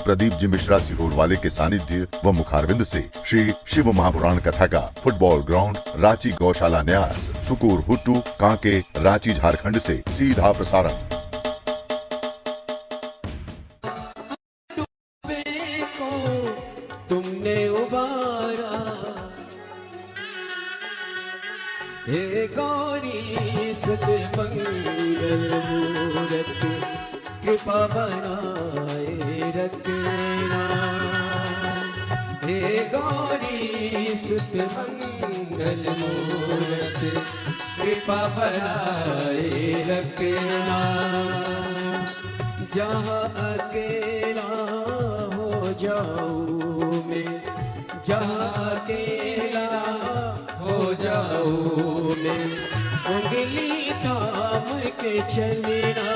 प्रदीप जी मिश्रा सिहोर वाले के सानिध्य व मुखारविंद से श्री शिव महापुराण कथा का फुटबॉल ग्राउंड रांची गौशाला न्यास सुकूर हुट्टू कांके रांची झारखंड से सीधा प्रसारण। तुमने उबारा हे गौरी सुत मंगल मूरत कृपा बनाए रखना। हे गौरी सुत मंगल मूरत कृपा बनाए रखना। जहाँ अकेला हो जाऊं मैं, जहाँ अकेला हो जाऊं मैं, उंगली थाम के चलना।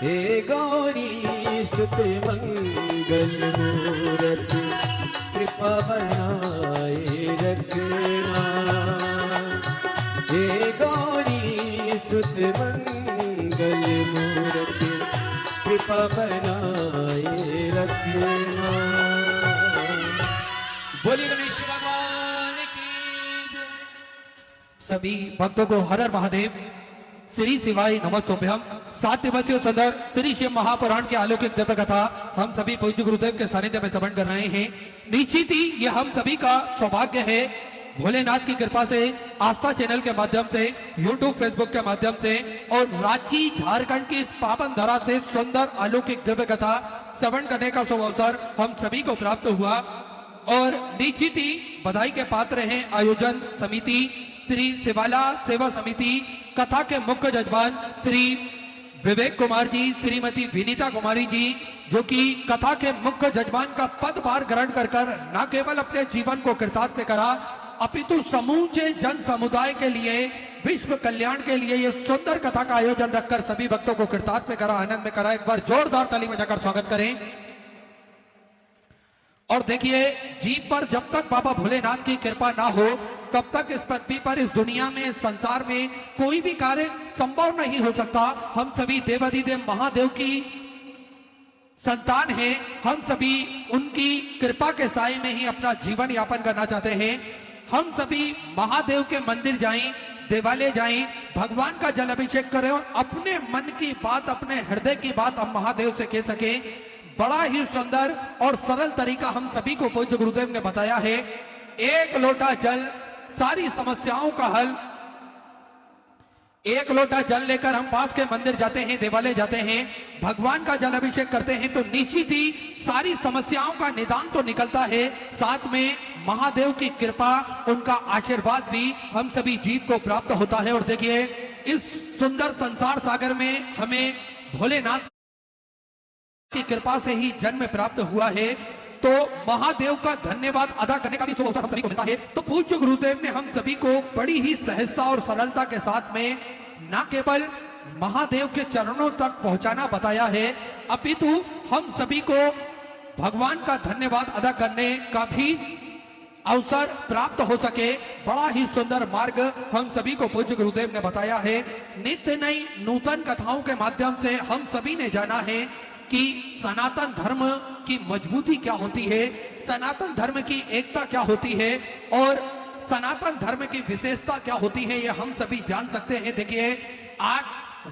हे गौरी सुत मंगल मूरत कृपा बनाए रखना। हे गौरी सुत मंगल मूरत कृपा बनाए रखना। बोलिए गणेश भगवान की जय। सभी भक्तों को हर हर महादेव श्री शिवाय नमस्तुभ्यम। 7 दिवसीय सुंदर श्री शिव महापुराण की अलौकिक दिव्य कथा हम सभी पूज्य गुरुदेव के सानिध्य में श्रवण कर रहे हैं। निश्चित ही ये हम सभी का सौभाग्य है भोलेनाथ की कृपा से आस्था चैनल के माध्यम से, यूट्यूब फेसबुक के माध्यम से और रांची झारखंड की इस पावन धरा से सुंदर अलौकिक दिव्य कथा श्रवण करने का शुभ अवसर हम सभी को प्राप्त हुआ। और निश्चित ही बधाई के पात्र हैं आयोजन समिति श्री शिवाला सेवा समिति, कथा के मुख्य जजमान श्री विवेक कुमार जी, श्रीमती विनीता कुमारी जी, जो कि कथा के मुख्य जजमान का पदभार ग्रहण कर न केवल अपने जीवन को कृतार्थ करा अपितु समूचे जन समुदाय के लिए विश्व कल्याण के लिए ये सुंदर कथा का आयोजन रखकर सभी भक्तों को कृतार्थ में करा, आनंद में करा। एक बार जोरदार ताली बजाकर स्वागत करें। और देखिए, जीव पर जब तक बाबा भोलेनाथ की कृपा ना हो तब तक इस पृथ्वी पर, इस दुनिया में, संसार में कोई भी कार्य संभव नहीं हो सकता। हम सभी देवाधिदेव महादेव की संतान हैं, हम सभी उनकी कृपा के साए में ही अपना जीवन यापन करना चाहते हैं। हम सभी महादेव के मंदिर जाएं, देवालय जाएं, भगवान का जल अभिषेक करें और अपने मन की बात, अपने हृदय की बात हम महादेव से कह सकें। बड़ा ही सुंदर और सरल तरीका हम सभी को पूज्य गुरुदेव ने बताया है। एक लोटा जल, सारी समस्याओं का हल। एक लोटा जल लेकर हम पास के मंदिर जाते हैं, देवालय जाते हैं, भगवान का जल अभिषेक करते हैं तो निश्चित ही सारी समस्याओं का निदान तो निकलता है, साथ में महादेव की कृपा, उनका आशीर्वाद भी हम सभी जीव को प्राप्त होता है। और देखिए, इस सुंदर संसार सागर में हमें भोलेनाथ की कृपा से ही जन्म प्राप्त हुआ है, तो महादेव का धन्यवाद अदा करने का भी अवसर हम सभी को मिलता है। तो पूज्य गुरुदेव ने हम सभी को बड़ी ही सहजता और सरलता के साथ में न केवल महादेव के चरणों तक पहुंचाना बताया है, अपितु हम सभी को भगवान का धन्यवाद अदा करने का भी अवसर प्राप्त हो सके, बड़ा ही सुंदर मार्ग हम सभी को पूज्य गुरुदेव ने बताया है। नित्य नई नूतन कथाओं के माध्यम से हम सभी ने जाना है कि सनातन धर्म की मजबूती क्या होती है, सनातन धर्म की एकता क्या होती है और सनातन धर्म की विशेषता क्या होती है, ये हम सभी जान सकते हैं। देखिए, आज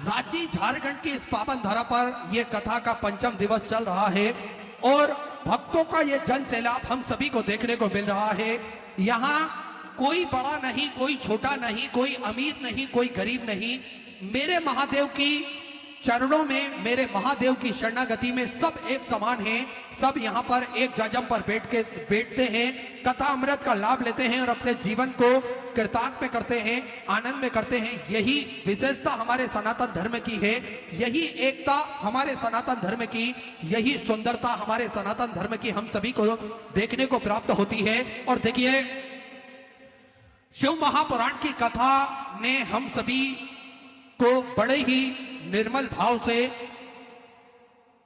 रांची झारखंड की इस पावन धरा पर यह कथा का 5वां दिवस चल रहा है और भक्तों का ये जन सैलाब हम सभी को देखने को मिल रहा है। यहाँ कोई बड़ा नहीं, कोई छोटा नहीं, कोई अमीर नहीं, कोई गरीब नहीं, मेरे महादेव की चरणों में, मेरे महादेव की शरणागति में सब एक समान हैं। सब यहाँ पर एक जाजम पर बैठते हैं, कथा अमृत का लाभ लेते हैं और अपने जीवन को कृतार्थ में करते हैं, आनंद में करते हैं। यही विशेषता हमारे सनातन धर्म की है, यही एकता हमारे सनातन धर्म की, यही सुंदरता हमारे सनातन धर्म की हम सभी को देखने को प्राप्त होती है। और देखिए, शिव महापुराण की कथा ने हम सभी को बड़े ही निर्मल भाव से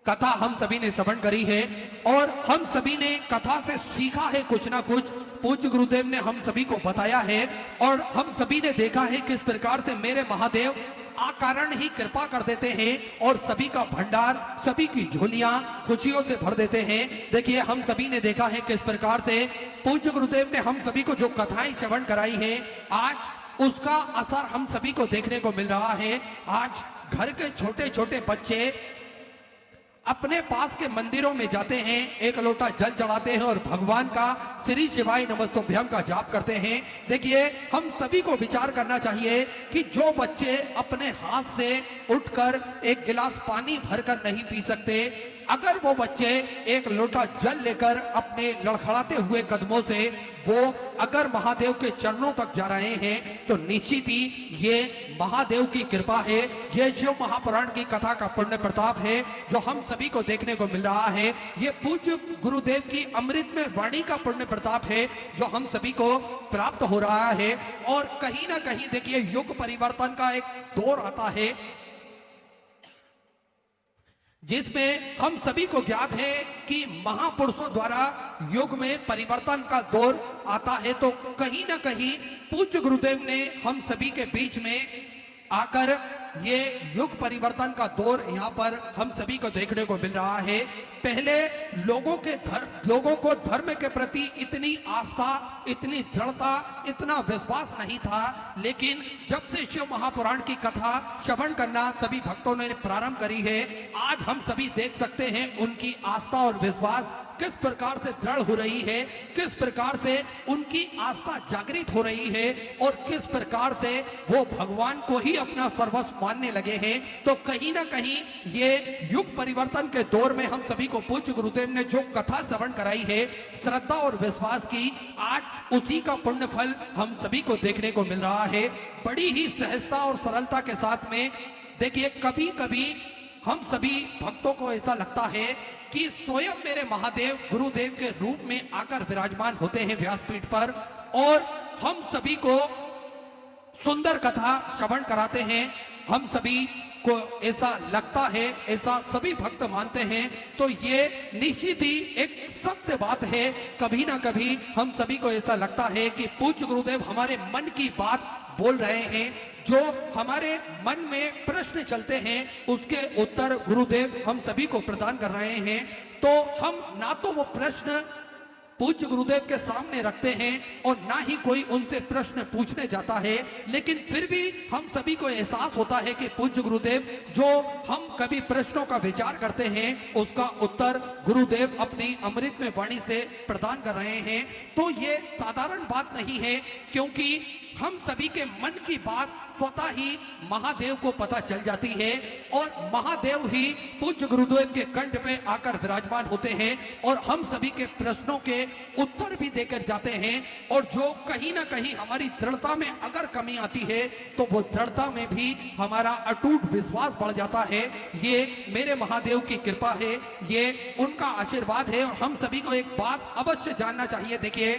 कथा हम सभी ने श्रवण करी है और हम सभी ने कथा से सीखा है कुछ ना कुछ। पूज्य गुरुदेव ने हम सभी को बताया है और हम सभी ने देखा है किस प्रकार से मेरे महादेव अकारण ही कृपा कर देते हैं और सभी का भंडार, सभी की झोलियां खुशियों से भर देते हैं। देखिए हम सभी ने देखा है किस प्रकार से पूज्य गुरुदेव ने हम सभी को जो कथाएं श्रवण कराई हैं, आज उसका असर हम सभी को देखने को मिल रहा है। आज घर के छोटे छोटे बच्चे अपने पास के मंदिरों में जाते हैं, एक लोटा जल चढ़ाते हैं और भगवान का श्री शिवाय नमस्तुभ्यम का जाप करते हैं। देखिए हम सभी को विचार करना चाहिए कि जो बच्चे अपने हाथ से उठकर एक गिलास पानी भरकर नहीं पी सकते, अगर वो बच्चे एक लोटा जल लेकर अपने लड़खड़ाते हुए कदमों से वो अगर महादेव के चरणों तक जा रहे हैं, तो निश्चित ही ये महादेव की कृपा है, ये शिव महापुराण की कथा का पुण्य प्रताप है जो हम सभी को देखने को मिल रहा है। ये पूज्य गुरुदेव की अमृत में वाणी का पुण्य प्रताप है जो हम सभी को प्राप्त हो रहा है। और कहीं ना कहीं देखिए युग परिवर्तन का एक दौर आता है जिसमें हम सभी को ज्ञात है कि महापुरुषों द्वारा युग में परिवर्तन का दौर आता है। तो कहीं ना कहीं पूज्य गुरुदेव ने हम सभी के बीच में आकर ये युग परिवर्तन का दौर यहाँ पर हम सभी को देखने को मिल रहा है। पहले लोगों को धर्म के प्रति इतनी आस्था, इतनी दृढ़ता, इतना विश्वास नहीं था, लेकिन जब से शिव महापुराण की कथा श्रवण करना सभी भक्तों ने प्रारंभ करी है, आज हम सभी देख सकते हैं उनकी आस्था और विश्वास किस प्रकार से दृढ़ हो रही है, किस प्रकार से उनकी आस्था जागृत हो रही है और किस प्रकार से वो भगवान को ही अपना सर्वस्व मानने लगे हैं। तो कहीं ना कहीं ये युग परिवर्तन के दौर में हम सभी को पूज्य गुरुदेव ने जो कथा श्रवण कराई है, श्रद्धा और विश्वास की, आज उसी का पुण्य फल हम सभी को देखने को मिल रहा है। बड़ी ही सहजता और सरलता के साथ में देखिए कभी कभी हम सभी भक्तों को ऐसा लगता है कि स्वयं मेरे महादेव गुरुदेव के रूप में आकर विराजमान होते हैं व्यासपीठ पर और हम सभी को सुंदर कथा श्रवण कराते हैं। हम सभी को ऐसा लगता है, ऐसा सभी भक्त मानते हैं। तो ये निश्चित ही एक सत्य बात है। कभी ना कभी हम सभी को ऐसा लगता है कि पूज्य गुरुदेव हमारे मन की बात बोल रहे हैं, जो हमारे मन में प्रश्न चलते हैं उसके उत्तर गुरुदेव हम सभी को प्रदान कर रहे हैं। तो हम ना तो वो प्रश्न पूज्य गुरुदेव के सामने रखते हैं और ना ही कोई उनसे प्रश्न पूछने जाता है, लेकिन फिर भी हम सभी को एहसास होता है कि पूज्य गुरुदेव जो हम कभी प्रश्नों का विचार करते हैं उसका उत्तर गुरुदेव अपनी अमृत में वाणी से प्रदान कर रहे हैं। तो ये साधारण बात नहीं है, क्योंकि हम सभी के मन की बात स्वतः ही महादेव को पता चल जाती है और महादेव ही पूज्य गुरुदेव के कंठ पे आकर विराजमान होते हैं और हम सभी के प्रश्नों के उत्तर भी देकर जाते हैं। और जो कहीं ना कहीं हमारी दृढ़ता में अगर कमी आती है तो वो दृढ़ता में भी हमारा अटूट विश्वास बढ़ जाता है। ये मेरे महादेव की कृपा है, ये उनका आशीर्वाद है। और हम सभी को एक बात अवश्य जानना चाहिए। देखिए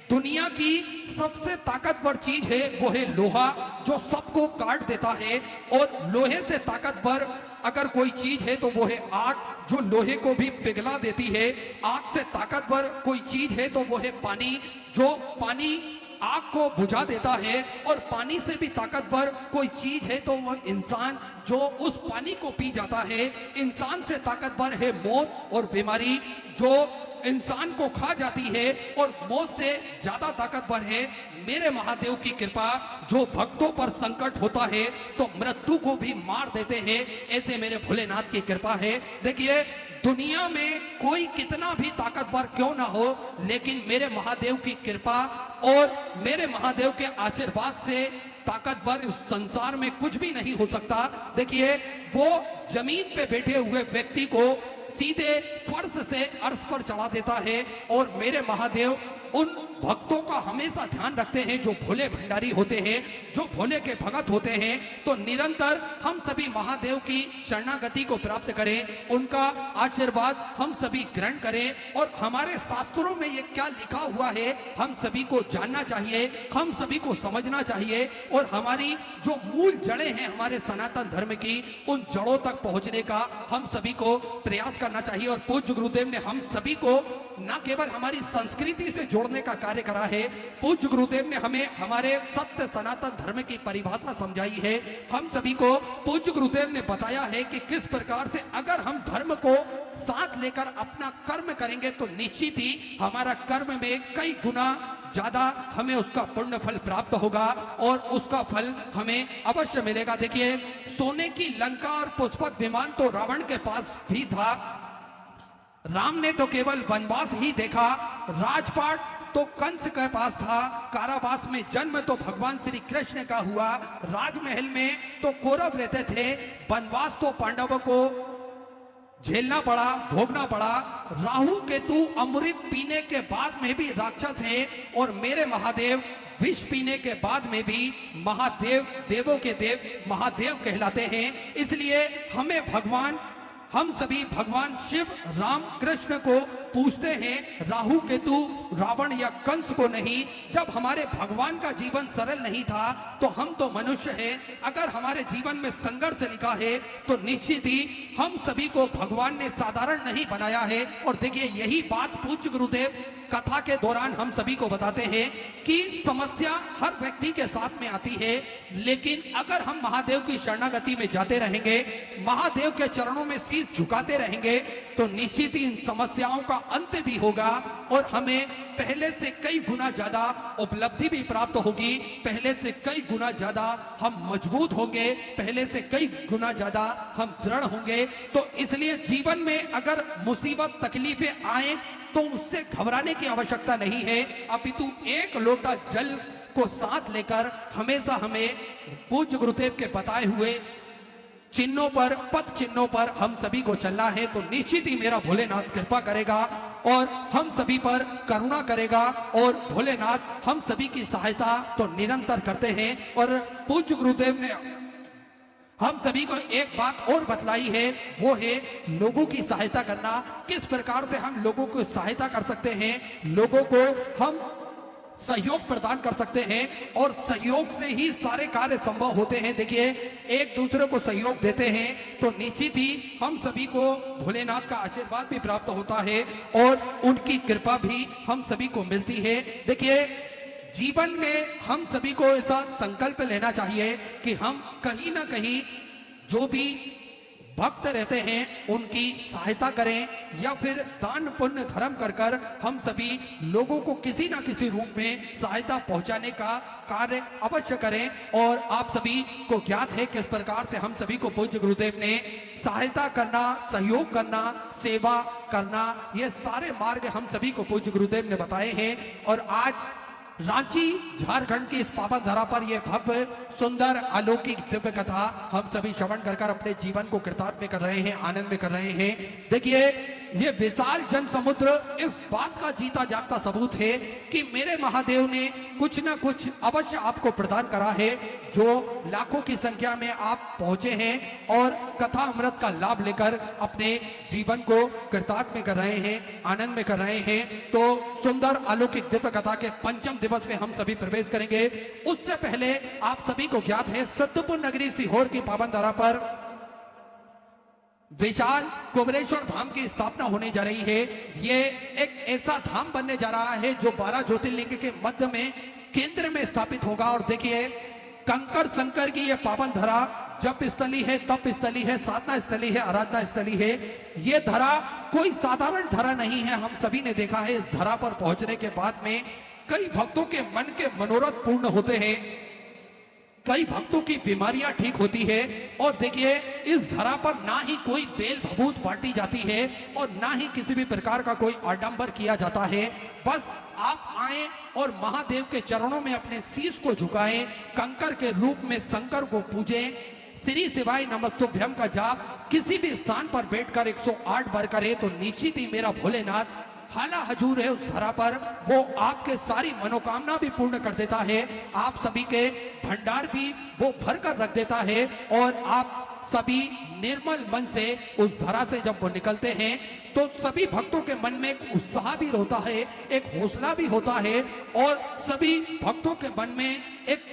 दुनिया की सबसे ताकतवर चीज है वो है लोहा, जो सबको काट देता है। और लोहे से ताकतवर अगर कोई चीज है तो वो है आग, जो लोहे को भी पिघला देती है। आग से ताकतवर कोई चीज है तो वो है पानी, जो पानी आग को बुझा देता है। और पानी से भी ताकतवर कोई चीज है तो वह इंसान, जो उस पानी को पी जाता है। इंसान से ताकतवर है मौत और बीमारी, जो इंसान को खा जाती है और मौत से ज्यादा ताकतवर है मेरे महादेव की कृपा, जो भक्तों पर संकट होता है तो मृत्यु को भी मार देते हैं। ऐसे मेरे भोलेनाथ की कृपा है। देखिए दुनिया में कोई कितना भी ताकतवर क्यों ना हो, लेकिन मेरे महादेव की कृपा और मेरे महादेव के आशीर्वाद से ताकतवर इस संसार में कुछ भी नहीं हो सकता। देखिए वो जमीन पे बैठे हुए व्यक्ति को सीधे फर्श से अर्श पर चढ़ा देता है। और मेरे महादेव उन भक्तों का हमेशा ध्यान रखते हैं जो भोले भंडारी होते हैं, जो भोले के भगत होते हैं। तो निरंतर हम सभी महादेव की शरणागति को प्राप्त करें, उनका आशीर्वाद हम सभी ग्रहण करें। और हमारे शास्त्रों में ये क्या लिखा हुआ है हम सभी को जानना चाहिए, हम सभी को समझना चाहिए। और हमारी जो मूल जड़ें हैं हमारे सनातन धर्म की, उन जड़ों तक पहुंचने का हम सभी को प्रयास करना चाहिए। और पूज्य गुरुदेव ने हम सभी को न केवल हमारी संस्कृति से जोड़ जोड़ने का कार्य करा है। पूज्य गुरुदेव ने हमें हमारे सत्य सनातन धर्म की परिभाषा समझाई है। हम सभी को पूज्य गुरुदेव ने बताया है कि किस प्रकार से अगर हम धर्म को साथ लेकर अपना कर्म करेंगे तो निश्चित ही हमारा कर्म में कई गुना ज्यादा हमें उसका पुण्य फल प्राप्त होगा और उसका फल हमें अवश्य मिलेगा। देखिए, सोने की लंका और पुष्पक विमान तो रावण के पास भी था। राम ने तो केवल वनवास ही देखा, राजपाट तो कंस के पास था, कारावास में जन्म तो भगवान श्री कृष्ण का हुआ, राजमहल में तो कौरव रहते थे, वनवास तो पांडवों को झेलना पड़ा, भोगना पड़ा। राहु केतु अमृत पीने के बाद में भी राक्षस है और मेरे महादेव विष पीने के बाद में भी महादेव, देवों के देव महादेव कहलाते हैं। इसलिए हमें भगवान, हम सभी भगवान शिव राम कृष्ण को पूछते हैं, राहु केतु रावण या कंस को नहीं। जब हमारे भगवान का जीवन सरल नहीं था तो हम तो मनुष्य हैं। अगर हमारे जीवन में संघर्ष लिखा है तो निश्चित ही हम सभी को भगवान ने साधारण नहीं बनाया है। और देखिए, यही बात पूज्य गुरुदेव कथा के दौरान हम सभी को बताते हैं कि समस्या हर व्यक्ति के साथ में आती है, लेकिन अगर हम महादेव की शरणागति में जाते रहेंगे, महादेव के चरणों में शीश झुकाते रहेंगे तो निश्चित ही इन समस्याओं का अंत भी होगा और हमें पहले से कई गुना ज्यादा उपलब्धि भी प्राप्त होगी, पहले से कई गुना ज्यादा हम मजबूत होंगे, पहले से कई गुना ज्यादा हम दृढ़ होंगे। तो इसलिए जीवन में अगर मुसीबत तकलीफें आए तो उससे घबराने की आवश्यकता नहीं है, अपितु एक लोटा जल को साथ लेकर हमेशा हमें पूज्य गुरुदेव के बताए हुए चिन्हों पर, पथ चिन्हों पर हम सभी को चलना है। तो निश्चित ही मेरा भोलेनाथ कृपा करेगा और हम सभी पर करुणा करेगा और भोलेनाथ हम सभी की सहायता तो निरंतर करते हैं। और पूज्य गुरुदेव ने हम सभी को एक बात और बतलाई है, वो है लोगों की सहायता करना। किस प्रकार से हम लोगों को सहायता कर सकते हैं, लोगों को हम सहयोग प्रदान कर सकते हैं और सहयोग से ही सारे कार्य संभव होते हैं। देखिए, एक दूसरे को सहयोग देते हैं तो निश्चित ही हम सभी को भोलेनाथ का आशीर्वाद भी प्राप्त होता है और उनकी कृपा भी हम सभी को मिलती है। देखिए, जीवन में हम सभी को ऐसा संकल्प लेना चाहिए कि हम कहीं ना कहीं जो भी भक्त रहते हैं उनकी सहायता करें या फिर दान पुण्य धर्म कर कर हम सभी लोगों को किसी ना किसी रूप में सहायता पहुंचाने का कार्य अवश्य करें। और आप सभी को ज्ञात है किस प्रकार से हम सभी को पूज्य गुरुदेव ने सहायता करना, सहयोग करना, सेवा करना, ये सारे मार्ग हम सभी को पूज्य गुरुदेव ने बताए हैं। और आज रांची झारखंड की इस पावन धरा पर यह भव्य सुंदर अलौकिक दिव्य कथा हम सभी श्रवण कर कर अपने जीवन को कृतार्थ में कर रहे हैं, आनंद में कर रहे हैं। देखिए, ये विशाल जन समुद्र इस बात का जीता जागता सबूत है कि मेरे महादेव ने कुछ ना कुछ अवश्य आपको प्रदान करा है, जो लाखों की संख्या में आप पहुंचे हैं और कथा अमृत का लाभ लेकर अपने जीवन को कृतार्थ में कर रहे हैं, आनंद में कर रहे हैं। तो सुंदर अलौकिक दिव्य कथा के पंचम दिवस में हम सभी प्रवेश करेंगे। उससे पहले आप सभी को ज्ञात है, सत्यपुर नगरी सीहोर की पावन धरा पर विशाल कुबेरेश्वर धाम की स्थापना होने जा रही है। ये एक ऐसा धाम बनने जा रहा है जो 12 ज्योतिर्लिंग के मध्य में केंद्र में स्थापित होगा। और देखिए, कंकड़ शंकर की ये पावन धरा जप स्थली है, तप स्थली है, साधना स्थली है, आराधना स्थली है। ये धरा कोई साधारण धरा नहीं है। हम सभी ने देखा है, इस धरा पर पहुंचने के बाद में कई भक्तों के मन के मनोरथ पूर्ण होते हैं, कई भक्तों की बीमारियां ठीक होती है। और देखिए, इस धरा पर ना ही कोई बेल भभूत बांटी जाती है और ना ही किसी भी प्रकार का कोई आडंबर किया जाता है। बस आप आए और महादेव के चरणों में अपने शीश को झुकाएं, कंकर के रूप में शंकर को पूजें, श्री शिवाय नमस्तुभ्यम का जाप किसी भी स्थान पर बैठकर 108 बार करें तो निश्चित ही मेरा भोलेनाथ हाला हजूर है उस धरा पर, वो आपके सारी मनोकामना भी पूर्ण कर देता है, आप सभी के भंडार भी वो भर कर रख देता है और आप सभी निर्मल मन से उस धरा से जब वो निकलते हैं तो सभी भक्तों के मन में एक उत्साह भी होता है, एक हौसला भी होता है और सभी भक्तों के मन में एक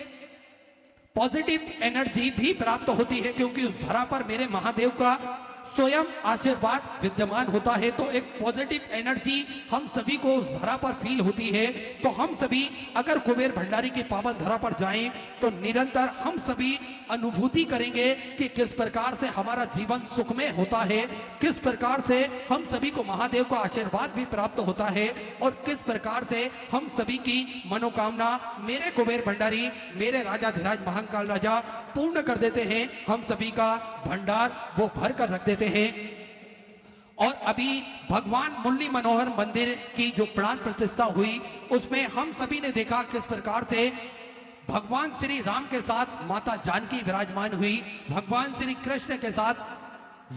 पॉजिटिव एनर्जी भी प्राप्त होती है, क्योंकि उस धरा पर मेरे महादेव का स्वयं आशीर्वाद विद्यमान होता है, तो एक पॉजिटिव एनर्जी हम सभी को उस धरा पर फील होती है। तो हम सभी अगर कुबेर भंडारी की पावन धरा पर जाएं तो निरंतर हम सभी अनुभूति करेंगे कि किस प्रकार से हमारा जीवन सुखमय होता है, किस प्रकार से हम सभी को महादेव का आशीर्वाद भी प्राप्त होता है और किस प्रकार से हम सभी की मनोकामना मेरे कुबेर भंडारी, मेरे राजाधिराज महाकाल राजा पूर्ण कर देते हैं। हम सभी का भंडार वो भर कर रख देते हैं। और अभी भगवान मुरली मनोहर मंदिर की जो प्राण प्रतिष्ठा हुई उसमें हम सभी ने देखा किस प्रकार से भगवान श्री राम के साथ माता जानकी विराजमान हुई, भगवान श्री कृष्ण के साथ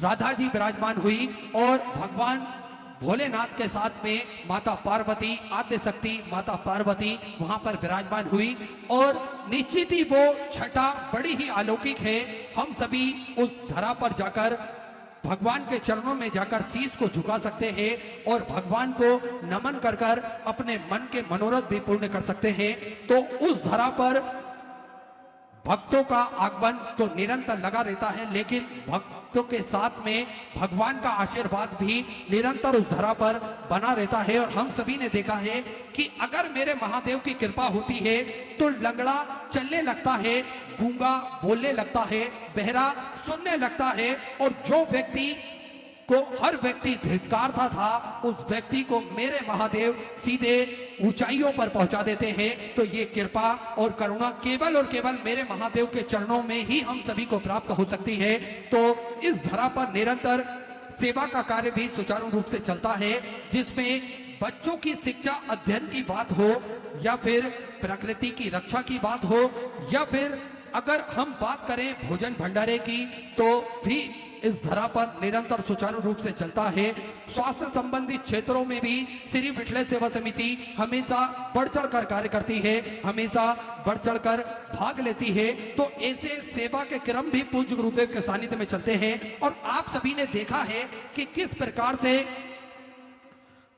राधा जी विराजमान हुई और भगवान भोलेनाथ के साथ में माता पार्वती, आद्य शक्ति माता पार्वती वहां पर विराजमान हुई। और निश्चित ही वो छटा बड़ी ही अलौकिक है। हम सभी उस धरा पर जाकर भगवान के चरणों में जाकर शीश को झुका सकते हैं और भगवान को नमन कर कर अपने मन के मनोरथ भी पूर्ण कर सकते हैं। तो उस धरा पर भक्तों का आगमन तो निरंतर लगा रहता है, लेकिन भक्तों के साथ में भगवान का आशीर्वाद भी निरंतर उस धरा पर बना रहता है। और हम सभी ने देखा है कि अगर मेरे महादेव की कृपा होती है तो लंगड़ा चलने लगता है, गूंगा बोलने लगता है, बहरा सुनने लगता है और जो व्यक्ति को हर व्यक्ति धिक्कारता था उस व्यक्ति को मेरे महादेव सीधे ऊंचाइयों पर पहुंचा देते हैं। तो ये कृपा और करुणा केवल और केवल मेरे महादेव के चरणों में ही हम सभी को प्राप्त हो सकती है। तो इस धरा पर निरंतर सेवा का कार्य भी सुचारू रूप से चलता है, जिसमें बच्चों की शिक्षा अध्ययन की बात हो या फिर प्रकृति की रक्षा की बात हो या फिर अगर हम बात करें भोजन भंडारे की तो भी इस धरा पर निरंतर सुचारू रूप से चलता है। स्वास्थ्य संबंधी क्षेत्रों में भी श्री विठल सेवा समिति हमेशा बढ़ चढ़ कर कार्य करती है, हमेशा बढ़ चढ़ कर भाग लेती है। तो ऐसे सेवा के क्रम भी पूज्य गुरुदेव के सानिध्य में चलते हैं। और आप सभी ने देखा है कि किस प्रकार से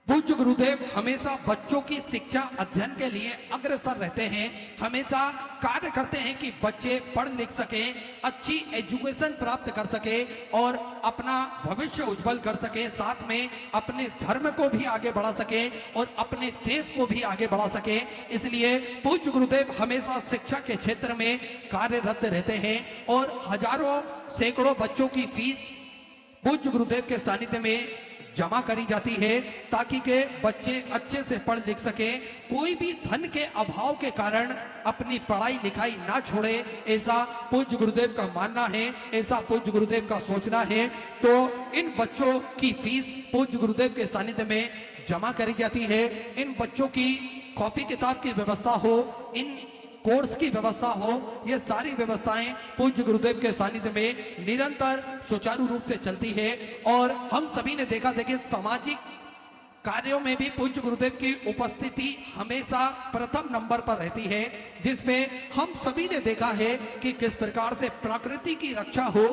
पूज्य गुरुदेव हमेशा बच्चों की शिक्षा अध्ययन के लिए अग्रसर रहते हैं, हमेशा कार्य करते हैं कि बच्चे पढ़ लिख सके, अच्छी एजुकेशन प्राप्त कर सके और अपना भविष्य उज्जवल कर सके, साथ में अपने धर्म को भी आगे बढ़ा सके और अपने देश को भी आगे बढ़ा सके। इसलिए पूज्य गुरुदेव हमेशा शिक्षा के क्षेत्र में कार्यरत रहते हैं और हजारों सैकड़ों बच्चों की फीस पूज्य गुरुदेव के सानिध्य में जमा करी जाती है ताकि के बच्चे अच्छे से पढ़ लिख सके, कोई भी धन के अभाव के कारण अपनी पढ़ाई लिखाई ना छोड़े, ऐसा पूज्य गुरुदेव का मानना है, ऐसा पूज्य गुरुदेव का सोचना है। तो इन बच्चों की फीस पूज्य गुरुदेव के सानिध्य में जमा करी जाती है। इन बच्चों की कॉपी किताब की व्यवस्था हो, इन कोर्स की व्यवस्था हो, ये सारी व्यवस्थाएं पूज्य गुरुदेव के सानिध्य में निरंतर सुचारू रूप से चलती है। और हम सभी ने देखा देखिए सामाजिक कार्यों में भी पूज्य गुरुदेव की उपस्थिति हमेशा प्रथम नंबर पर रहती है, जिसमें हम सभी ने देखा है कि किस प्रकार से प्रकृति की रक्षा हो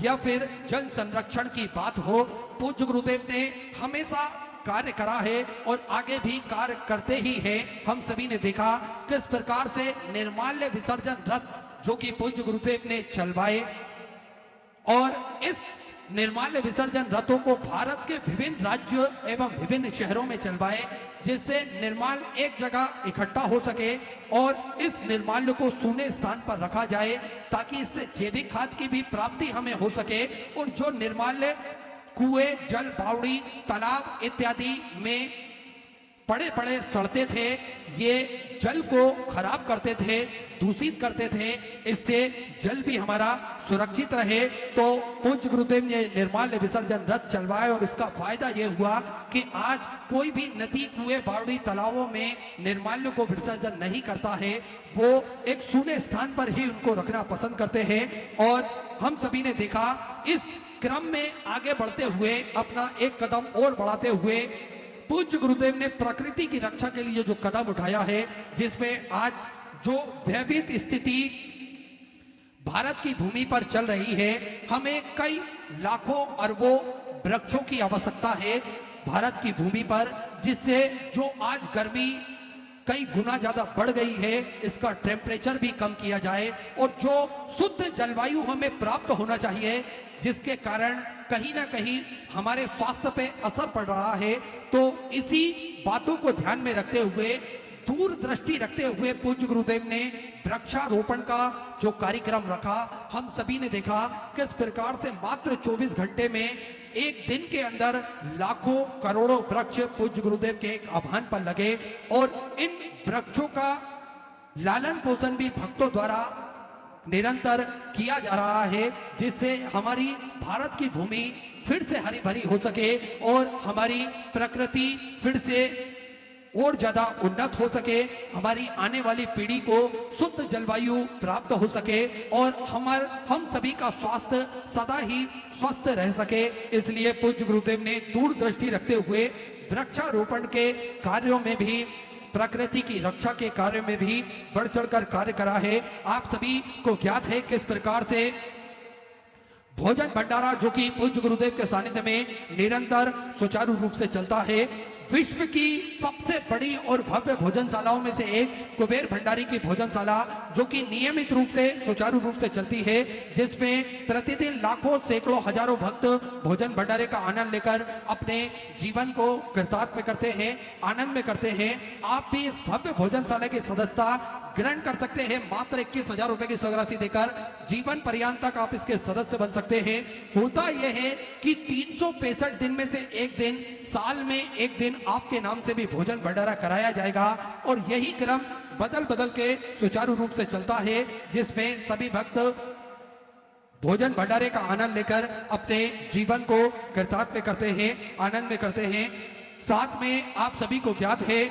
या फिर जल संरक्षण की बात हो, पूज्य गुरुदेव ने हमेशा कार्य करा है और आगे भी कार्य करते ही हैं। हम सभी ने देखा किस प्रकार से निर्माल्य विसर्जन रथ जो कि पूज्य गुरुदेव ने चलवाए और इस निर्माल्य विसर्जन रथों को भारत के विभिन्न राज्यों एवं विभिन्न शहरों में चलवाए, जिससे निर्माल एक जगह इकट्ठा हो सके और इस निर्माल्य को सूने स्थान पर रखा जाए ताकि इससे जैविक खाद की भी प्राप्ति हमें हो सके। और जो निर्माल्य कुएं, जल बावड़ी, तालाब इत्यादि में पड़े पड़े सड़ते थे, ये जल को खराब करते थे, दूषित करते थे, इससे जल भी हमारा सुरक्षित रहे। तो पूज्य गुरुदेव ने निर्माल्य विसर्जन रथ चलवाया और इसका फायदा ये हुआ कि आज कोई भी नदी, कुएं, बावड़ी, तालाबों में निर्माल्य को विसर्जन नहीं करता है, वो एक सूने स्थान पर ही उनको रखना पसंद करते हैं। और हम सभी ने देखा इस क्रम में आगे बढ़ते हुए अपना एक कदम और बढ़ाते हुए पूज्य गुरुदेव ने प्रकृति की रक्षा के लिए जो कदम उठाया है, जिसमें आज जो भयभीत स्थिति भारत की भूमि पर चल रही है, हमें कई लाखों अरबों वृक्षों की आवश्यकता है भारत की भूमि पर, जिससे जो आज गर्मी कई गुना ज्यादा बढ़ गई है, इसका टेम्परेचर भी कम किया जाए और जो शुद्ध जलवायु हमें प्राप्त होना चाहिए, जिसके कारण कहीं ना कहीं हमारे स्वास्थ्य पे असर पड़ रहा है, तो इसी बातों को ध्यान में रखते हुए, दूरदृष्टि रखते हुए पूज्य गुरुदेव ने वृक्षारोपण का जो कार्यक्रम रखा, हम सभी ने देखा किस प्रकार से मात्र 24 घंटे में एक दिन के अंदर लाखों करोड़ों वृक्ष पूज्य गुरुदेव के एक आह्वान पर लगे और इन वृक्षों का लालन पोषण भी भक्तों द्वारा निरंतर किया जा रहा है, जिससे हमारी भारत की भूमि फिर से हरी भरी हो सके और हमारी प्रकृति फिर से और ज्यादा उन्नत हो सके, हमारी आने वाली पीढ़ी को शुद्ध जलवायु प्राप्त हो सके और हम सभी का स्वास्थ्य सदा ही स्वस्थ रह सके। इसलिए पूज्य गुरुदेव ने दूरदृष्टि रखते हुए वृक्षारोपण के कार्यों में भी, प्रकृति की रक्षा के कार्य में भी बढ़ चढ़कर कार्य करा है। आप सभी को ज्ञात है किस प्रकार से भोजन भंडारा, जो कि पूज्य गुरुदेव के सानिध्य में निरंतर सुचारू रूप से चलता है, विश्व की सबसे बड़ी और भव्य भोजनशालाओं में से एक कुबेर भंडारी की भोजनशाला, जो कि नियमित रूप से सुचारू रूप से चलती है, जिसमें प्रतिदिन लाखों सैकड़ों हजारों भक्त भोजन भंडारे का आनंद लेकर अपने जीवन को कृतार्थ करते हैं, आनंद में करते हैं। आप भी इस भव्य भोजनशाला की सदस्यता ग्रहण कर सकते हैं। मात्र 21,000 रुपए की स्वराशि देकर जीवन पर्यंत तक आप इसके सदस्य बन सकते हैं। होता यह है कि 365 दिन में से एक दिन, साल में एक दिन आपके नाम से भी भोजन भंडारा कराया जाएगा और यही क्रम बदल बदल के सुचारू रूप से चलता है, जिसमें सभी भक्त भोजन भंडारे का आनंद लेकर अपने जीवन को कृतार्थ में करते हैं, आनंद में करते हैं। साथ में आप सभी को ज्ञात है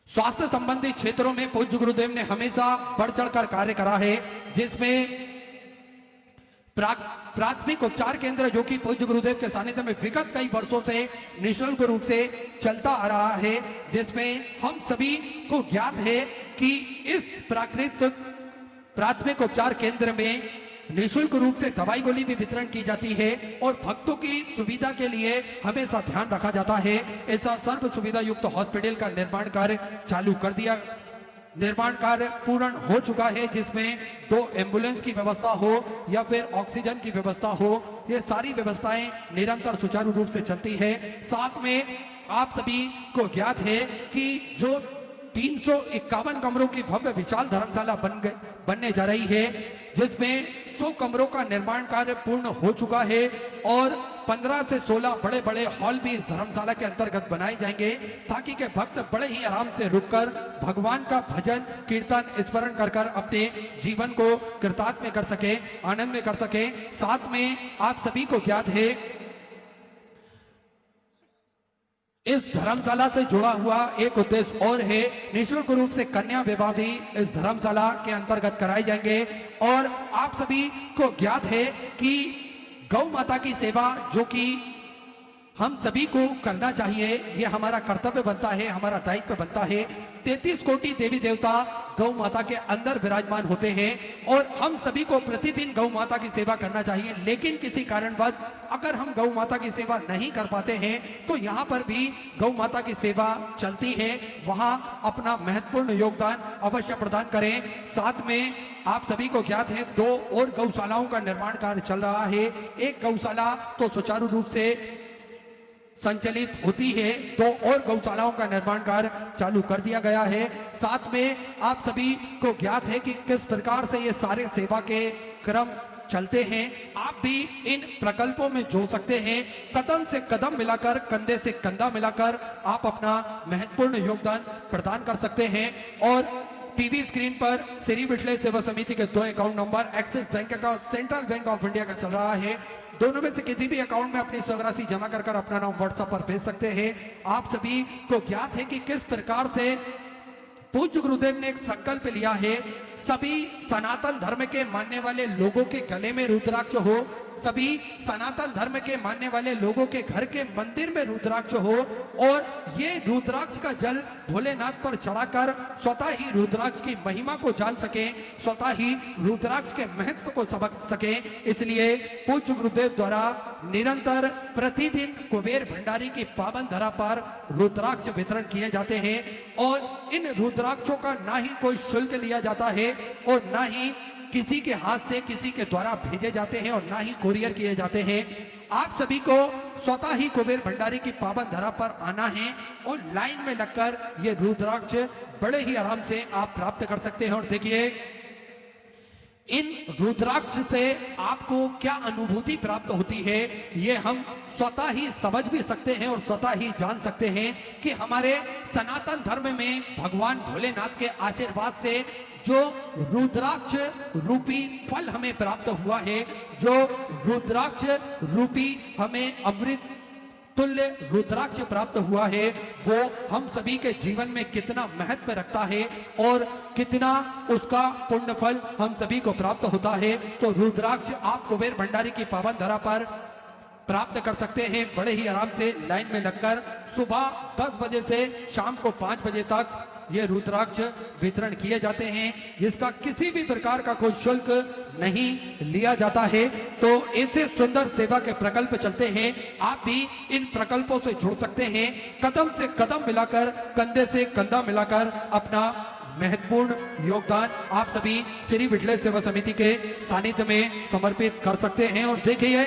स्वास्थ्य संबंधी क्षेत्रों में पूज्य गुरुदेव ने हमेशा बढ़ चढ़कर कार्य करा है, जिसमें प्राथमिक उपचार केंद्र, जो कि पूज्य गुरुदेव के सानिध्य में विगत कई वर्षों से निःशुल्क रूप से चलता आ रहा है, जिसमें हम सभी को ज्ञात है कि इस प्राथमिक उपचार केंद्र में निःशुल्क रूप से दवाई गोली भी वितरण की जाती है और भक्तों की सुविधा के लिए हमेशा ध्यान रखा जाता है। ऐसा सर्व सुविधा युक्त हॉस्पिटल का निर्माण कार्य चालू कर दिया, निर्माण कार्य पूर्ण हो चुका है, जिसमें 2 एम्बुलेंस की व्यवस्था हो या फिर ऑक्सीजन की व्यवस्था हो, ये सारी व्यवस्थाएं निरंतर सुचारू रूप से चलती है। साथ में आप सभी को ज्ञात है कि जो 351 कमरों की भव्य विशाल धर्मशाला बनने जा रही है, जिसमें 100 कमरों का निर्माण कार्य पूर्ण हो चुका है और 15 से 16 बड़े बड़े हॉल भी इस धर्मशाला के अंतर्गत बनाए जाएंगे, ताकि के भक्त बड़े ही आराम से रुककर भगवान का भजन कीर्तन स्मरण कर कर अपने जीवन को कृतार्थ में कर सके, आनंद में कर सके। साथ में आप सभी को ज्ञात है इस धर्मशाला से जुड़ा हुआ एक उद्देश्य और है, निःशुल्क रूप से कन्या विवाह भी इस धर्मशाला के अंतर्गत कराए जाएंगे। और आप सभी को ज्ञात है कि गौ माता की सेवा, जो कि हम सभी को करना चाहिए, ये हमारा कर्तव्य बनता है, हमारा दायित्व बनता है। 33 कोटि देवी देवता गौ माता के अंदर विराजमान होते हैं और हम सभी को प्रतिदिन गौ माता की सेवा करना चाहिए। लेकिन किसी कारणवश अगर हम गौ माता की सेवा नहीं कर पाते हैं, तो यहाँ पर भी गौ माता की सेवा चलती है, वहाँ अपना महत्वपूर्ण योगदान अवश्य प्रदान करें। साथ में आप सभी को ज्ञात है 2 और गौशालाओं का निर्माण कार्य चल रहा है। एक गौशाला तो सुचारू रूप से संचालित होती है, 2 और गौशालाओं का निर्माण कार्य चालू कर दिया गया है। साथ में आप सभी को ज्ञात है कि किस प्रकार से ये सारे सेवा के क्रम चलते हैं। आप भी इन प्रकल्पों में जोड़ सकते हैं, कदम से कदम मिलाकर, कंधे से कंधा मिलाकर आप अपना महत्वपूर्ण योगदान प्रदान कर सकते हैं। और टीवी स्क्रीन पर श्री विठले सेवा समिति के 2 अकाउंट नंबर एक्सिस बैंक का, सेंट्रल बैंक ऑफ इंडिया का चल रहा है। दोनों में से किसी भी अकाउंट में अपनी स्वराशि जमा कर कर अपना नाम व्हाट्सएप पर भेज सकते हैं। आप सभी को ज्ञात है कि किस प्रकार से पूज्य गुरुदेव ने एक संकल्प लिया है, सभी सनातन धर्म के मानने वाले लोगों के गले में रुद्राक्ष हो, सभी सनातन धर्म के मानने वाले लोगों के घर के मंदिर में रुद्राक्ष हो, और ये रुद्राक्ष का जल भोलेनाथ पर चढ़ाकर स्वतः ही रुद्राक्ष की महिमा को जान सके, स्वतः ही रुद्राक्ष के महत्व को समझ सके। इसलिए पूज्य गुरुदेव द्वारा निरंतर प्रतिदिन कुबेर भंडारी की पावन धरा पर रुद्राक्ष वितरण किए जाते हैं, और इन रुद्राक्षों का ना ही कोई शुल्क लिया जाता है और ना ही किसी के हाथ से किसी के द्वारा भेजे जाते हैं और ना ही कोरियर किए जाते हैं। आप सभी को स्वतः ही कुबेर भंडारी की पावन धरा पर आना है और लाइन में लगकर ये रुद्राक्ष बड़े ही आराम से आप प्राप्त कर सकते हैं। और देखिए इन रुद्राक्ष से आपको क्या अनुभूति प्राप्त होती है, ये हम स्वतः ही समझ भी सकते हैं और स्वतः ही जान सकते हैं कि हमारे सनातन धर्म में भगवान भोलेनाथ के आशीर्वाद से जो रुद्राक्ष रूपी फल हमें प्राप्त हुआ है, जो रुद्राक्ष रूपी हमें अमृत तुल्य रुद्राक्ष प्राप्त हुआ है, वो हम सभी के जीवन में कितना महत्व रखता है और कितना उसका पुण्य फल हम सभी को प्राप्त होता है। तो रुद्राक्ष आप कुबेर भंडारी की पावन धरा पर प्राप्त कर सकते हैं बड़े ही आराम से लाइन में लगकर। सुबह 10 बजे से शाम को 5 बजे तक ये रुद्राक्ष वितरण किए जाते हैं, जिसका किसी भी प्रकार का कोई शुल्क नहीं लिया जाता है। तो ऐसे सुंदर सेवा के प्रकल्प चलते हैं, आप भी इन प्रकल्पों से जुड़ सकते हैं। कदम से कदम मिलाकर, कंधे से कंधा मिलाकर अपना महत्वपूर्ण योगदान आप सभी श्री विठलेश्वर सेवा समिति के सानिध्य में समर्पित कर सकते हैं। और देखिए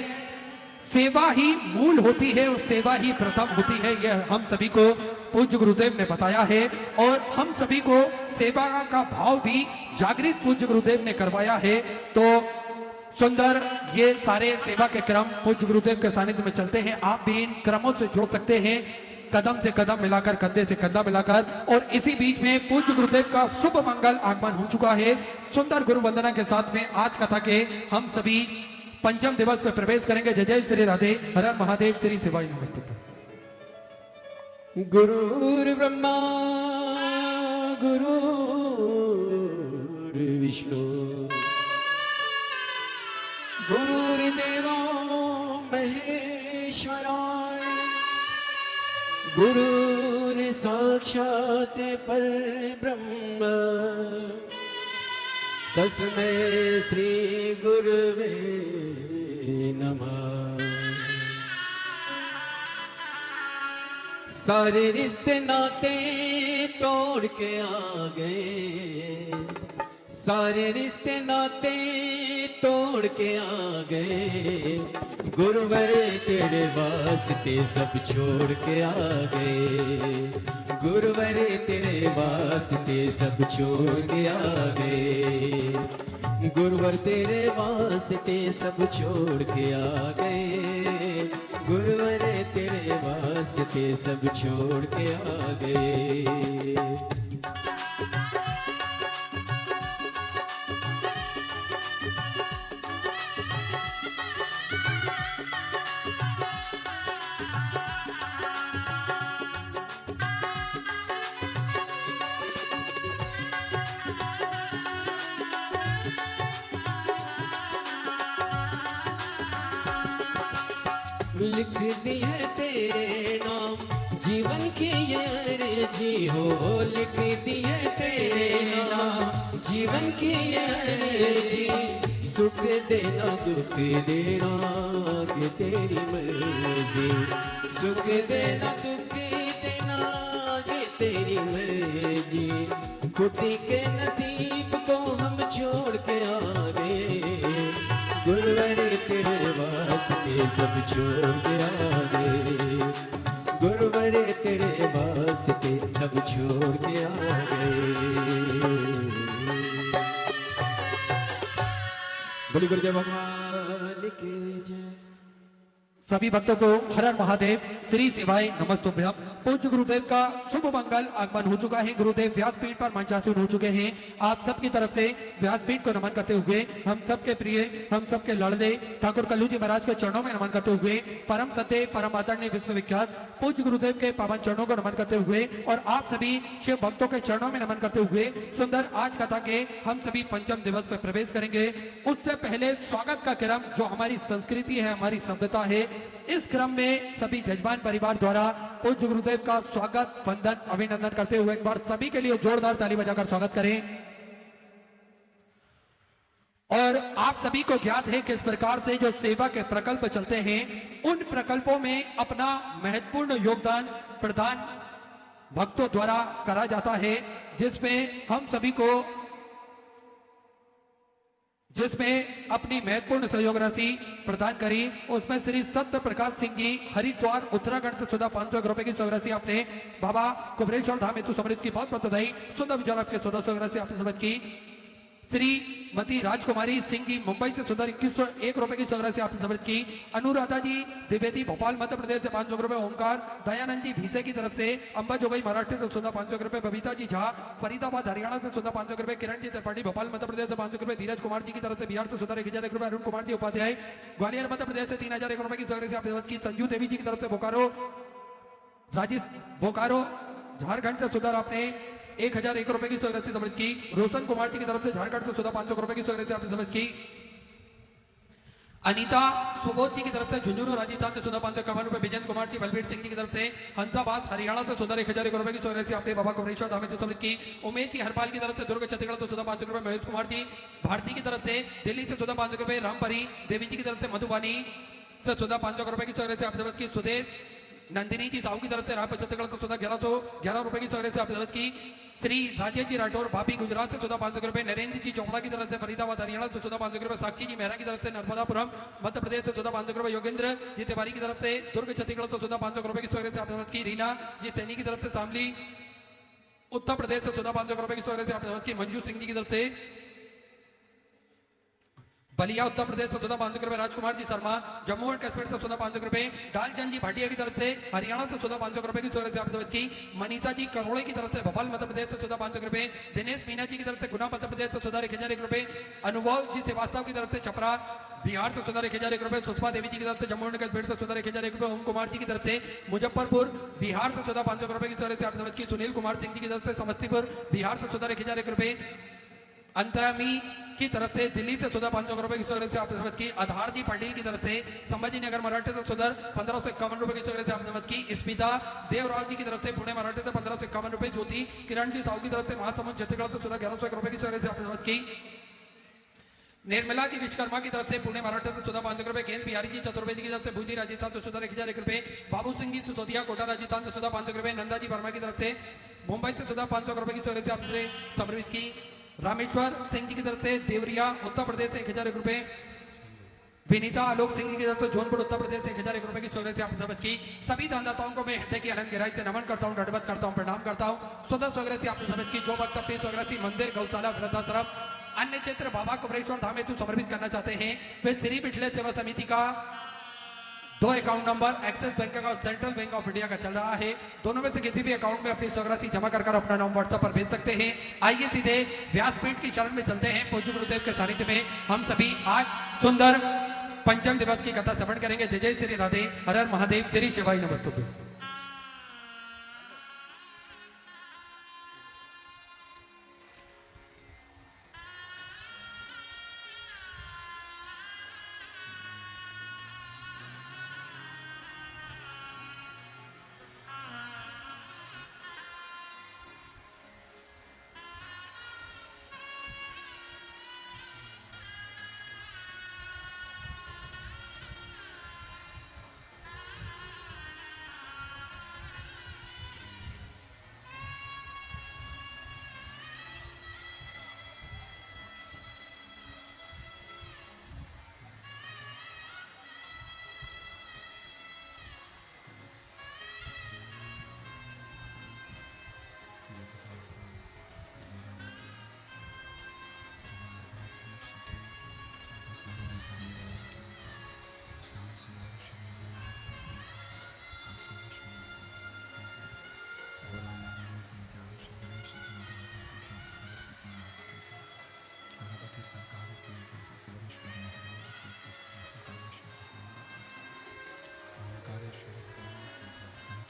सेवा ही मूल होती है और सेवा ही प्रथम होती है, यह हम सभी को पूज्य गुरुदेव ने बताया है, और हम सभी को सेवा का भाव भी जागृत पूज्य गुरुदेव ने करवाया है। तो सुंदर ये सारे सेवा के क्रम पूज्य गुरुदेव के सानिध्य में चलते हैं, आप भी इन क्रमों से जुड़ सकते हैं, कदम से कदम मिलाकर, कंधे से कंधा मिलाकर। और इसी बीच में पूज्य गुरुदेव का शुभ मंगल आगमन हो चुका है। सुंदर गुरु वंदना के साथ में आज कथा के हम सभी पंचम दिवस पे प्रवेश करेंगे। जय जय श्री राधे, हर हर महादेव, श्री शिवाय नमस्ते। गुरुर्ब्रह्मा गुरुर्विष्णु गुरुर्देवो महेश्वरा गुरुर् साक्षात् परब्रह्म तस्मै श्री गुरुवे नमः। सारे रिश्ते नाते तोड़ के आ गए, सारे रिश्ते नाते तोड़ के आ गए, गुरुवर तेरे वास्ते सब छोड़ के आ गए, गुरुवर तेरे वास्ते सब छोड़ के आ गए, गुरुवर तेरे वास्ते सब छोड़ के आ गए, गुरुवर तेरे वास्ते सब छोड़ के आ गए। लिख दिए तेरे नाम जीवन की ये अर्जी हो, लिख दिए तेरे नाम जीवन की ये अर्जी, सुख देना दुख देना कि तेरी मर्जी, सुख देना दुख देना कि तेरी मर्जी, खुद के नसीब को हम छोड़ के आ गए, गुरुवर तेरे वास्ते सब छोड़ के आ गए, गुरुवर तेरे वास्ते सब छोड़ के आ गए। बोली गुरुदेव भगवान की जय। सभी भक्तों को हर हर महादेव श्री शिवाय नमस्तुभ्यम। पूज्य गुरुदेव का शुभ मंगल आगमन हो चुका है। गुरुदेव व्यासपीठ पर मंचासीन हो चुके हैं। आप सबकी तरफ से व्यासपीठ को नमन करते हुए हम सबके प्रिय, हम सबके लड़दे ठाकुर कल्लू जी महाराज के चरणों में नमन करते हुए परम सत्य परम आदरणीय विश्वविख्यात पूज्य गुरुदेव के पावन चरणों को नमन करते हुए और आप सभी शिव भक्तों के चरणों में नमन करते हुए सुंदर आज कथा के हम सभी पंचम दिवस में प्रवेश करेंगे। उससे पहले स्वागत का क्रम जो हमारी संस्कृति है, हमारी सभ्यता है, इस क्रम में सभी जजमान परिवार द्वारा पूज्य गुरुदेव का स्वागत वंदन अभिनंदन करते हुए एक बार सभी के लिए जोरदार ताली बजाकर स्वागत करें। और आप सभी को ज्ञात है किस प्रकार से जो सेवा के प्रकल्प चलते हैं, उन प्रकल्पों में अपना महत्वपूर्ण योगदान प्रदान भक्तों द्वारा करा जाता है, जिसमें अपनी महत्वपूर्ण सहयोग राशि प्रदान करी। उसमें श्री सत्य प्रकाश सिंह जी हरिद्वार उत्तराखंड से 500 रुपए की सहयोग राशि आपने बाबा कुबरेश्वर धाम हेतु समृद्ध की बहुत बहुत बधाई। सुंदर विचार आपके 14 सहयोग राशि आपने समझ की। श्रीमती राजकुमारी सिंह जी मुंबई से सुंदर 2101 रुपए की सहयोग राशि आपने समृद्ध की। अनुराधा जी द्विवेदी भोपाल मध्य प्रदेश से 500 रुपए। ओमकार दयानंद जी भीसे की तरफ से, अंबा जोगई महाराष्ट्र से सुंदर 500 रुपए। बबीता जी झा फरीदाबाद हरियाणा से सुंदर 500 रुपए। किरण जी त्रिपाठी भोपाल मध्य प्रदेश से 500 रुपए। धीरज कुमार जी की तरफ से बिहार से सुंदर 1001 रुपए। अरुण कुमार जी उपाध्याय ग्वालियर मध्य प्रदेश से 3001 रुपए की सहयोग राशि आपने समझ की। संजू देवी जी की तरफ से बोकारो झारखंड से सुंदर आपने 1001 रुपए की सहयोग राशि समझ की। रोशन कुमार जी की तरफ से झारखंड से सुधा 500 रुपए की सहयोग राशि आपने समझ की। अनीता सुबोध जी की तरफ से झुंझुनू राजस्थान से सुधा 551 रुपए। विजय कुमार जी बलबीर सिंह जी की तरफ से हंसाबाद हरियाणा से सुधा 1001 रुपए की सहयोग राशि आपने बाबा कुबरेश्वर धाम से समझ की। उमेश जी हरपाल की तरफ से दुर्ग छत्तीसगढ़ से सुधा 500 रुपए। महेश कुमार जी भारती की तरफ से दिल्ली से सुधा 500 रुपए। रामपरी देवी जी की तरफ से मधुबानी से सुधा 500 रुपए की सहयोग राशि आपने समझ की। सुदेश नंदिनी जी साहू की तरफ से रायपुर छत्तीसगढ़ से सुधा 1111 रुपए की सहयोग राशि आपने समझ की। श्री राजेश जी राठौर भाभी गुजरात से सुधा 500 रुपए। नरेंद्र जी चोपड़ा की तरफ से फरीदाबाद हरियाणा से सुधा 500 रुपए। साक्षी जी मेहरा की तरफ से नर्मदापुरम मध्य प्रदेश से सुधा 500 रुपए। योगेंद्र जी तिवारी की तरफ से दुर्ग छत्तीसगढ़ से सुधा 500 रुपए की सहयोग राशि आपने समझ की। रीना जी सैनी की तरफ से शामली उत्तर प्रदेश से सुधा 500 रुपए की सहयोग राशि आपने समझ की। मंजू सिंह जी की तरफ से बलिया उत्तर प्रदेश से सुधा 500 रुपए। राजकुमार जी शर्मा जम्मू एंड कश्मीर से सुधा 500 रुपए। डालचंद जी भाटिया की तरफ से हरियाणा से सुधा 500 रुपए की सहयोग राशि आपने समझ की। मनीषा जी करोड़े की तरफ से भोपाल मध्य प्रदेश से सुधा 500 रुपए। दिनेश मीना जी की तरफ से गुना मध्य प्रदेश से सुधा 1001 रुपए। अनुभव जी श्रीवास्तव की तरफ से छपरा बिहार से सुधा 1001 रुपए। सुषमा देवी जी की तरफ से जम्मू एंड कश्मीर से सुधा 1001 रुपए। ओम कुमार जी की तरफ से मुजफ्फरपुर बिहार से सुधा 500 रुपए की सहयोग राशि आपने समझ की। सुनील कुमार सिंह जी की तरफ से समस्तीपुर बिहार से सुधा 1001 रुपए। अंतरामी की तरफ से दिल्ली से सुधा 500 रुपए की सहयोग राशि आपने समझ की। आधार जी पाटिल की तरफ से संभाजी नगर महाराष्ट्र से सुधा 1551 रुपए की सहयोग राशि आपने समझ की। स्मिता देवराज जी की तरफ से पुणे महाराष्ट्र से 1551 रुपए। ज्योति किरण जी साहू की तरफ से महासमुंद छत्तीसगढ़ से सुधा 1101 रुपए की सहयोग राशि आपने समझ की। निर्मला जी विश्वकर्मा की तरफ से पुणे महाराष्ट्र से सुधा 500 रुपए। गेंद बिहारी जी चतुर्वेदी की तरफ से भूजी राजस्थान से सुधा 1001 रुपए। बाबू सिंह जी सिसोदिया कोटा राजस्थान से सुधा 500 रुपए। नंदा जी वर्मा की तरफ से मुंबई से सुधा 500 रुपए की सहयोग राशि आपने समर्पित की। रामेश्वर सिंह जी की तरफ से देवरिया उत्तर प्रदेश से 1001 रुपए। विनीता आलोक सिंह जी की तरफ से जौनपुर उत्तर प्रदेश से 1001 रुपए की सहयोग राशि आपने समझ की। सभी दानदाताओं को मैं हृदय की अनंत गहराई से नमन करता हूं, दंडवत करता हूं, प्रणाम करता हूं। स्वतः सहयोग राशि आपने समझ की। जो भक्त अपनी सहयोग राशि मंदिर गौशाला वृद्धाश्रम अन्य क्षेत्र बाबा कुबरेश्वर धाम हेतु समर्पित करना चाहते हैं, वे श्री पिछले सेवा समिति का 2 अकाउंट नंबर एक्सिस बैंक का और सेंट्रल बैंक ऑफ इंडिया का चल रहा है। दोनों में से किसी भी अकाउंट में अपनी सहयोग राशि जमा कर अपना नाम व्हाट्सएप पर भेज सकते हैं। आइए सीधे व्यासपीठ की शरण में चलते हैं। पूज्य गुरुदेव के सानिध्य में हम सभी आज सुंदर पंचम दिवस की कथा श्रवण करेंगे। जय जय श्री राधे, हर हर महादेव, श्री शिवाय नमस्तुभ्यं।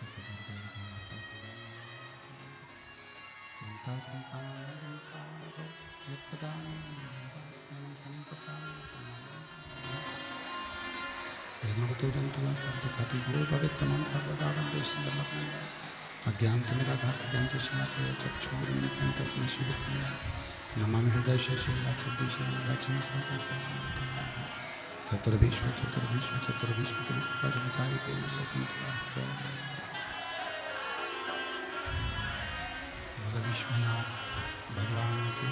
तो जंतुआ सर्वघाती गो भवितमन सर्वदा वंदे सुंदरनंद अज्ञानतिमिरा घासयन्तु शलाकया चक्षुरुन्मीलितं तस्मै श्रीविद्महे नमामि हृदय शेषेला चब्दीशेला चतुर्विश्व त्रिस्तवचमचायते स्वतंत्र भगवान विश्वनाथ भगवान की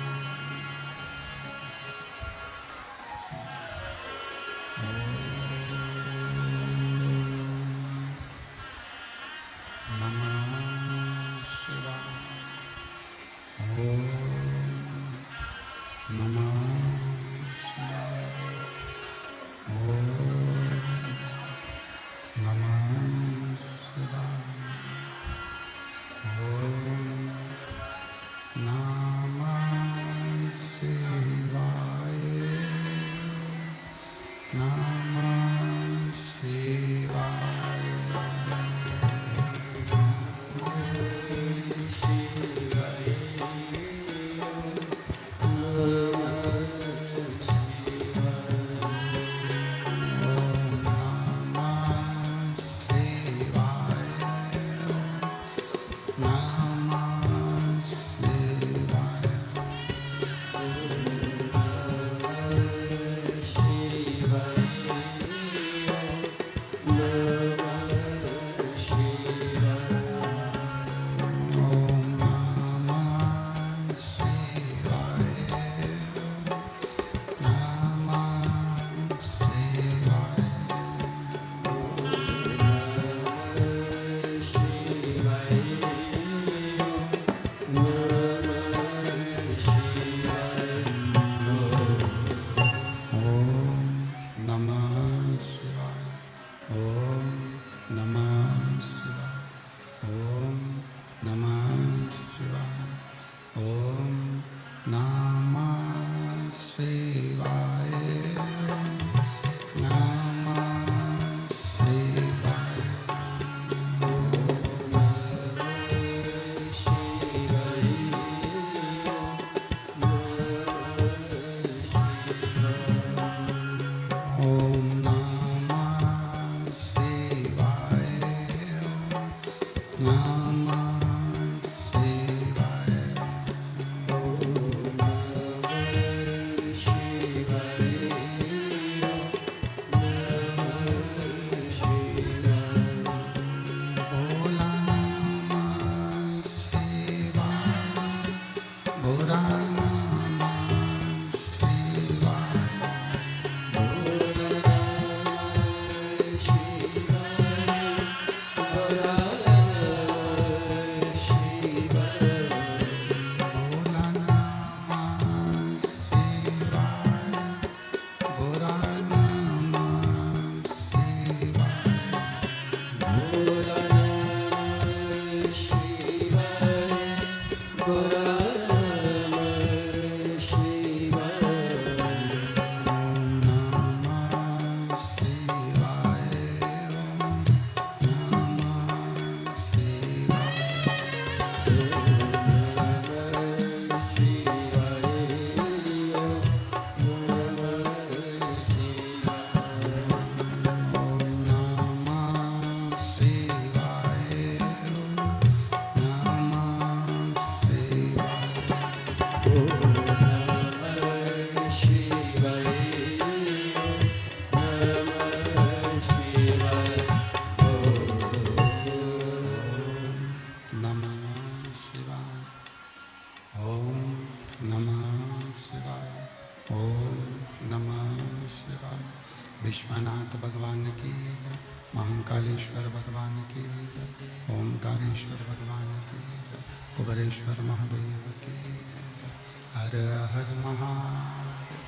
विश्वनाथ भगवान की जय, महाकालेश्वर भगवान की जय, ओमकारेश्वर भगवान की जय, कुबेरेश्वर महादेव की जय। हर हर महादेव,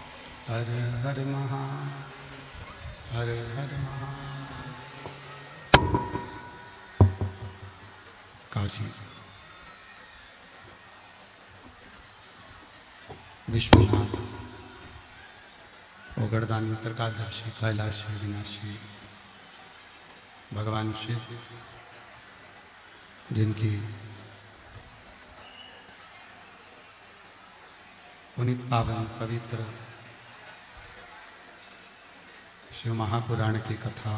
हर हर महादेव, हर हर महादेव। काशी विश्वनाथ ओगरदानी त्रिकालदर्शी कैलाशी विनाशी भगवान शिव जिनकी पुनीत पावन पवित्र शिव महापुराण की कथा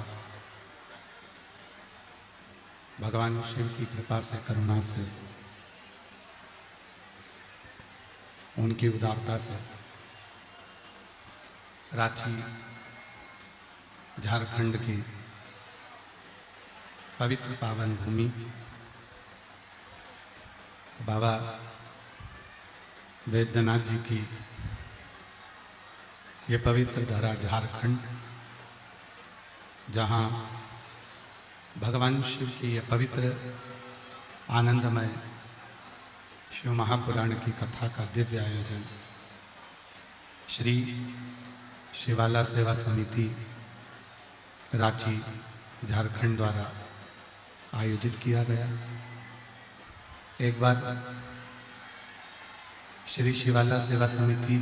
भगवान शिव की कृपा से, करुणा से, उनकी उदारता से रांची झारखंड की पवित्र पावन भूमि बाबा वैद्यनाथ जी की ये पवित्र धरा झारखंड, जहाँ भगवान शिव की ये पवित्र आनंदमय शिव महापुराण की कथा का दिव्य आयोजन श्री शिवाला सेवा समिति रांची झारखंड द्वारा आयोजित किया गया। एक बार श्री शिवाला सेवा समिति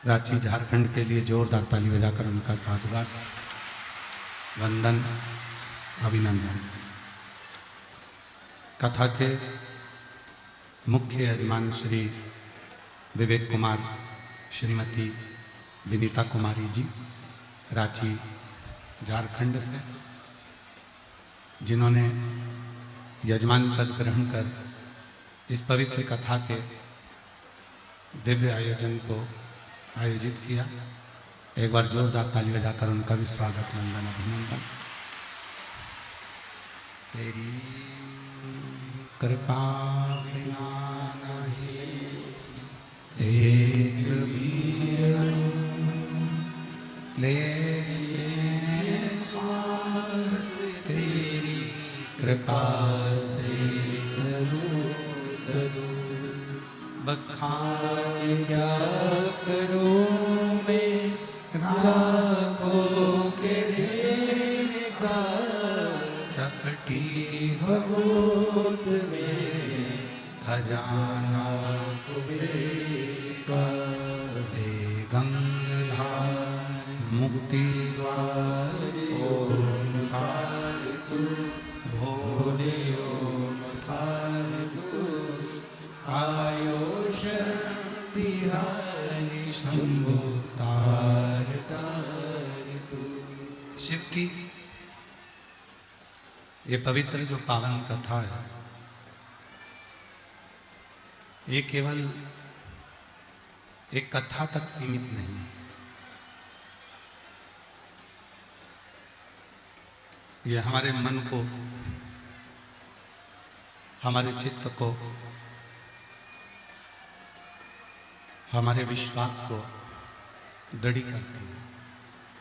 रांची झारखंड के लिए जोरदार ताली बजाकर उनका साधुवाद, वंदन, अभिनंदन। कथा के मुख्य यजमान श्री विवेक कुमार, श्रीमती विनीता कुमारी जी रांची झारखंड से, जिन्होंने यजमान पद ग्रहण कर इस पवित्र कथा के दिव्य आयोजन को आयोजित किया। एक बार जोरदार ताली बजाकर उनका भी स्वागत, वंदन, अभिनंदन। तेरी कृपा बिना नहीं एक भी अणु लेते श्वास, तेरी कृपा से बखान क्या करूं मैं राखों के ढेर का, चपटी भगोत में खजाना कुबेर का, हे गंगाधार मुक्ति द्वार ओंकार तू, भोले ओंकार तू, आयो शरण तिहारी शंभो तार तार तू। शिव की ये पवित्र जो पावन कथा है, ये केवल एक कथा तक सीमित नहीं, ये हमारे मन को, हमारे चित्त को, हमारे विश्वास को दृढ़ करती है।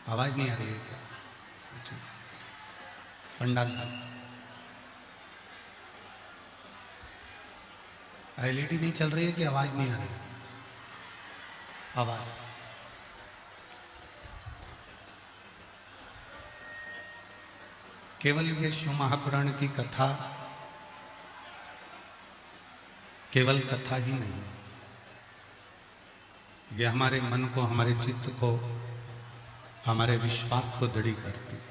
आवाज नहीं आ रही है क्या? पंडाल एलईडी नहीं चल रही है कि आवाज नहीं आ रही है? आवाज केवल ये शिव महापुराण की कथा केवल कथा ही नहीं, ये हमारे मन को, हमारे चित्त को, हमारे विश्वास को दृढ़ करती है,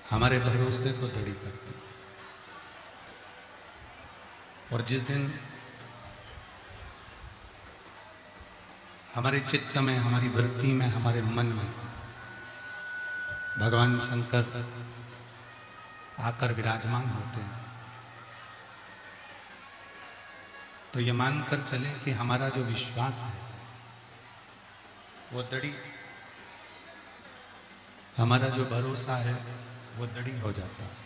हमारे भरोसे को दृढ़ करती है। और जिस दिन हमारे चित्त में, हमारी वृत्ति में, हमारे मन में भगवान शंकर आकर विराजमान होते हैं, तो ये मानकर चलें कि हमारा जो विश्वास है वो दृढ़, हमारा जो भरोसा है वो दृढ़ हो जाता है।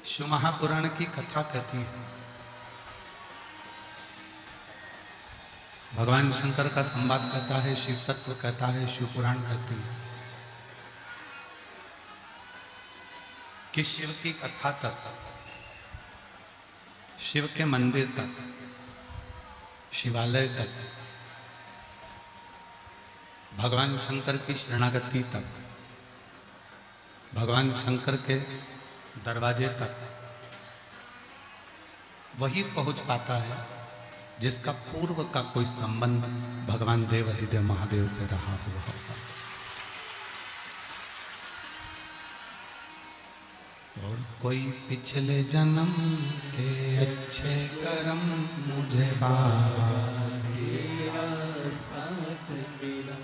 शिव महापुराण की कथा कहती है, भगवान शंकर का संवाद कहता है, शिव तत्व कहता है, शिव पुराण कहती है कि शिव की कथा तक, शिव के मंदिर तक, शिवालय तक, भगवान शंकर की शरणागति तक, भगवान शंकर के दरवाजे तक वही पहुंच पाता है जिसका पूर्व का कोई संबंध भगवान देव अधिदेव महादेव से रहा हुआ होगा। और कोई पिछले जन्म के अच्छे कर्म मुझे बाबा तेरा साथ मिला।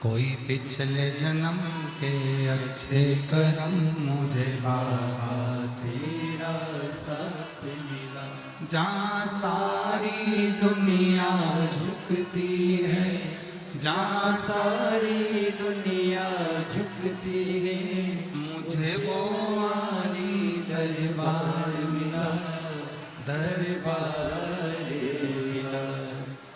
कोई पिछले जन्म के अच्छे कर्म मुझे बाबा तेरा साथ मिला। जहाँ सारी दुनिया झुकती है, जहाँ सारी दुनिया झुकती है, मुझे वो दरबार मिला, दरबार मिला।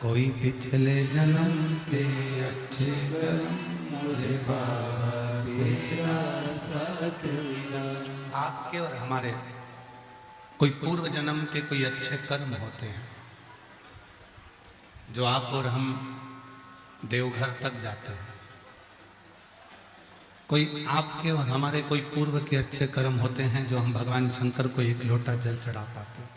कोई पिछले जन्म के अच्छे कर्म मुझे बाबा तेरा साथ मिला। आपके और हमारे कोई पूर्व जन्म के कोई अच्छे कर्म होते हैं जो आप और हम देवघर तक जाते हैं। कोई आपके और हमारे कोई पूर्व के अच्छे कर्म होते हैं जो हम भगवान शंकर को एक लोटा जल चढ़ा पाते हैं।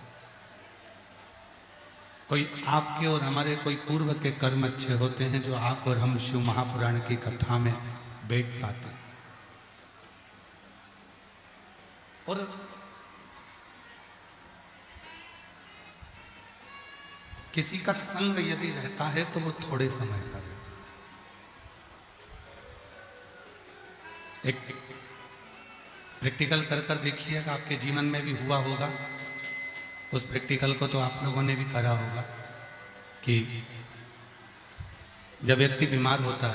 कोई आपके और हमारे कोई पूर्व के कर्म अच्छे होते हैं जो आप और हम शिव महापुराण की कथा में बैठ पाते हैं। और किसी का संग यदि रहता है तो वो थोड़े समय का रहता है। एक प्रैक्टिकल कर देखिएगा, आपके जीवन में भी हुआ होगा। उस प्रैक्टिकल को तो आप लोगों ने भी करा होगा कि जब व्यक्ति बीमार होता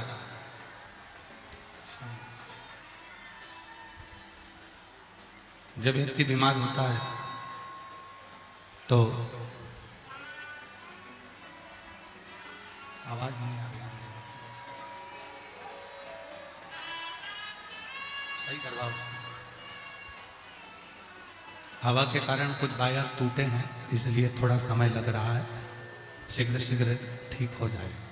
है तो आवाज नहीं आ रही, सही करवाओ। हवा के कारण कुछ वायर टूटे हैं, इसलिए थोड़ा समय लग रहा है। शीघ्र शीघ्र ठीक हो जाएगा।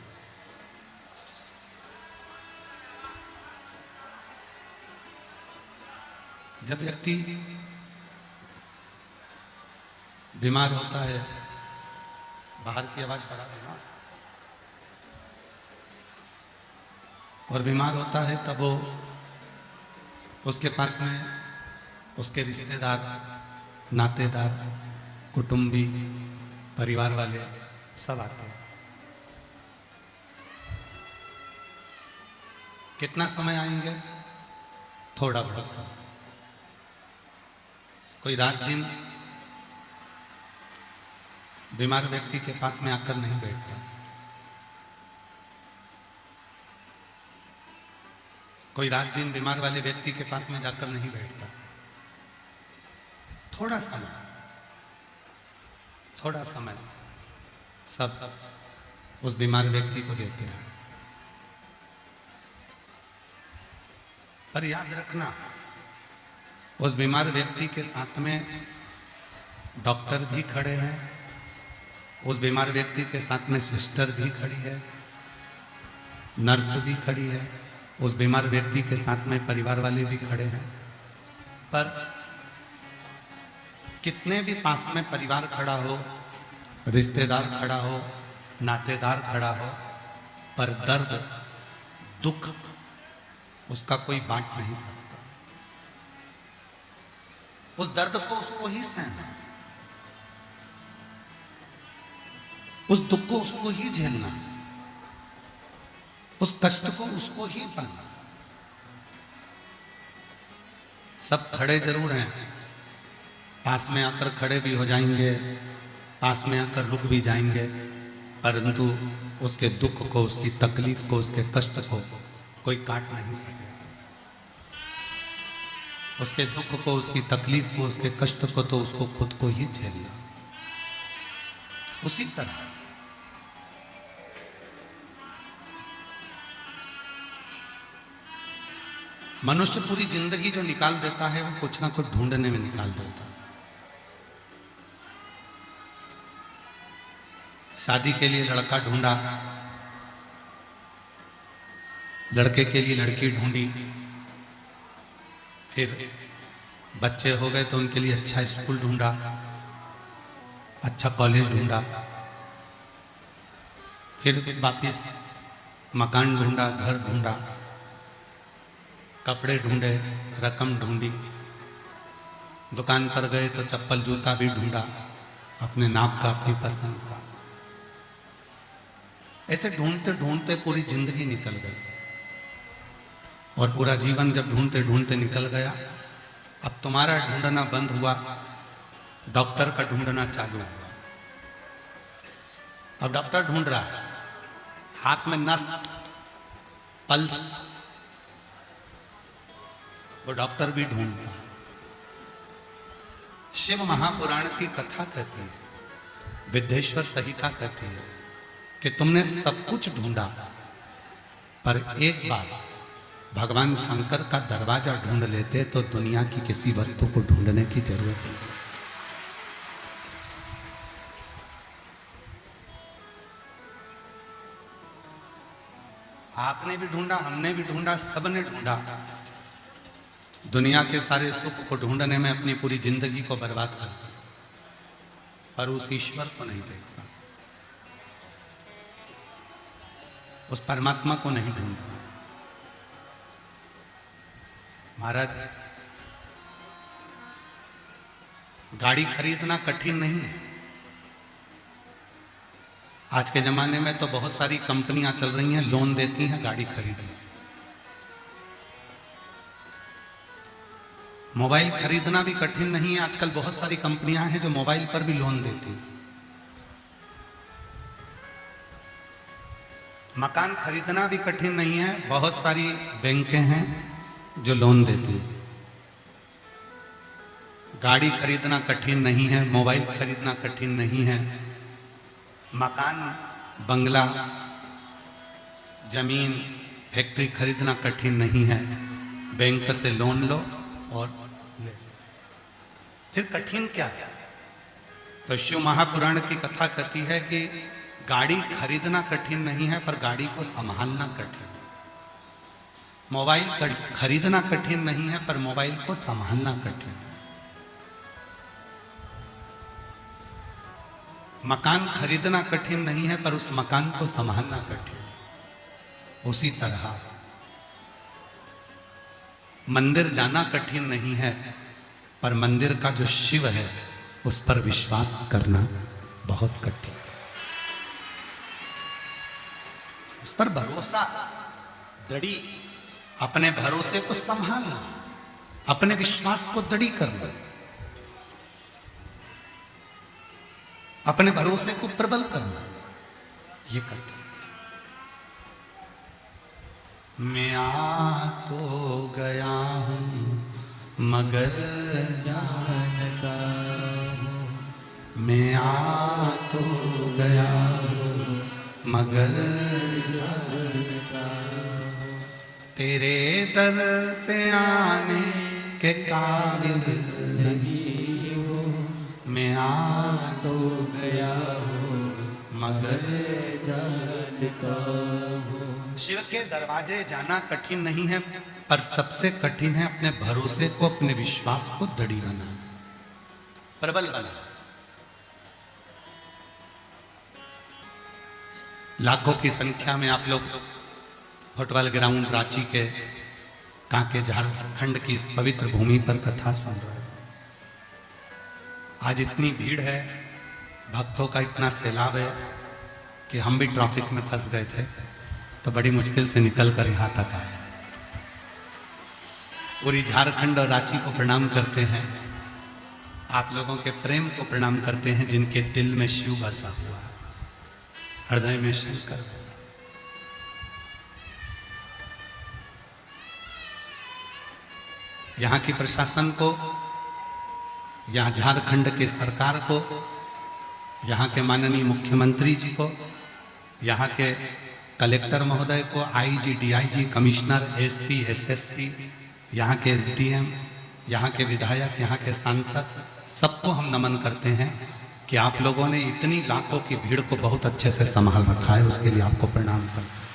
जब व्यक्ति बीमार होता है, बाहर की आवाज बढ़ा देना, और बीमार होता है तब वो उसके पास में उसके रिश्तेदार, नातेदार, कुटुंबी, परिवार वाले सब आते हैं। कितना समय आएंगे? थोड़ा बहुत समय। कोई रात दिन बीमार व्यक्ति के पास में आकर नहीं बैठता। कोई रात दिन बीमार वाले व्यक्ति के पास में जाकर नहीं बैठता। थोड़ा समय सब उस बीमार व्यक्ति को देते हैं। पर याद रखना, उस बीमार व्यक्ति के साथ में डॉक्टर भी खड़े हैं, उस बीमार व्यक्ति के साथ में सिस्टर भी खड़ी है, नर्स भी खड़ी है, उस बीमार व्यक्ति के साथ में परिवार वाले भी खड़े हैं। पर कितने भी पास में परिवार खड़ा हो, रिश्तेदार खड़ा हो, नातेदार खड़ा हो, पर दर्द, दुख उसका कोई बांट नहीं सकता। उस दर्द को उसको ही सहना है, उस दुख को उसको ही झेलना है, उस कष्ट को उसको ही पाना। सब खड़े जरूर हैं, पास में आकर खड़े भी हो जाएंगे, पास में आकर रुक भी जाएंगे, परंतु उसके दुख को, उसकी तकलीफ को, उसके कष्ट को कोई काट नहीं सकेगा। उसके दुख को, उसकी तकलीफ को, उसके कष्ट को तो उसको खुद को ही झेलना। उसी तरह मनुष्य पूरी जिंदगी जो निकाल देता है वो कुछ ना कुछ ढूंढने में निकाल देता है। शादी के लिए लड़का ढूंढा, लड़के के लिए लड़की ढूंढी, फिर बच्चे हो गए तो उनके लिए अच्छा स्कूल ढूंढा, अच्छा कॉलेज ढूंढा, फिर वापिस मकान ढूंढा, घर ढूंढा, कपड़े ढूंढे, रकम ढूंढी, दुकान पर गए तो चप्पल जूता भी ढूंढा, अपने नाप का, अपनी पसंद का। ऐसे ढूंढते ढूंढते पूरी जिंदगी निकल गई, और पूरा जीवन जब ढूंढते ढूंढते निकल गया, अब तुम्हारा ढूंढना बंद हुआ, डॉक्टर का ढूंढना चालू हुआ। अब डॉक्टर ढूंढ रहा है, हाथ में नस, पल्स, वो डॉक्टर भी ढूंढता। शिव महापुराण की कथा कहती है, विद्येश्वर संहिता कहती है कि तुमने सब कुछ ढूंढा, पर एक बार भगवान शंकर का दरवाजा ढूंढ लेते तो दुनिया की किसी वस्तु को ढूंढने की जरूरत नहीं। आपने भी ढूंढा, हमने भी ढूंढा, सबने ढूंढा। दुनिया के सारे सुख को ढूंढने में अपनी पूरी जिंदगी को बर्बाद कर दिया, पर उस ईश्वर को नहीं देखता, उस परमात्मा को नहीं ढूंढता। महाराज, गाड़ी खरीदना कठिन नहीं है। आज के जमाने में तो बहुत सारी कंपनियां चल रही हैं, लोन देती हैं, गाड़ी खरीद लो। मोबाइल खरीदना भी कठिन नहीं है, आजकल बहुत सारी कंपनियां हैं जो मोबाइल पर भी लोन देती हैं। मकान खरीदना भी कठिन नहीं है, बहुत सारी बैंकें हैं जो लोन देती हैं। गाड़ी खरीदना कठिन नहीं है, मोबाइल खरीदना कठिन नहीं है, मकान, बंगला, जमीन, फैक्ट्री खरीदना कठिन नहीं है। बैंक से लोन लो और ले। फिर कठिन क्या है? तो शिव महापुराण की कथा कहती है कि गाड़ी खरीदना कठिन नहीं है, पर गाड़ी को संभालना कठिन। मोबाइल खरीदना कठिन नहीं है, पर मोबाइल को संभालना कठिन। मकान खरीदना कठिन नहीं है, पर उस मकान को संभालना कठिन। उसी तरह मंदिर जाना कठिन नहीं है, पर मंदिर का जो शिव है उस पर विश्वास करना बहुत कठिन है। उस पर भरोसा, दृढ़ी, अपने भरोसे को संभालना, अपने विश्वास को दृढ़ी करना, अपने भरोसे को प्रबल करना, ये कठिन। मैं आ तो गया हूं मगर जानता हूं, मैं आ तो गया हूं मगर जानता हूं, तेरे दर पे आने के काबिल नहीं हो। मैं आ तो गया हूं मगर जानता हूं। शिव के दरवाजे जाना कठिन नहीं है, पर सबसे कठिन है अपने भरोसे को, अपने विश्वास को दृढ़ बनाना, प्रबल बनाना। लाखों की संख्या में आप लोग फुटबॉल ग्राउंड रांची के कांके झारखंड की इस पवित्र भूमि पर कथा सुन रहे हैं। आज इतनी भीड़ है, भक्तों का इतना सैलाब है कि हम भी ट्रैफिक में फंस गए थे, तो बड़ी मुश्किल से निकल कर यहाँ तक आए। पूरी झारखंड और रांची को प्रणाम करते हैं, आप लोगों के प्रेम को प्रणाम करते हैं, जिनके दिल में शिव बसा हुआ है, हृदय में शंकर बसा। यहाँ की प्रशासन को, यहाँ झारखंड की सरकार को, यहाँ के माननीय मुख्यमंत्री जी को, यहाँ के कलेक्टर महोदय को, IG, DIG, commissioner, SP, SSP, यहाँ के एसडीएम, यहाँ के विधायक, यहाँ के सांसद, सबको हम नमन करते हैं कि आप लोगों ने इतनी लाखों की भीड़ को बहुत अच्छे से संभाल रखा है, उसके लिए आपको प्रणाम करते हैं।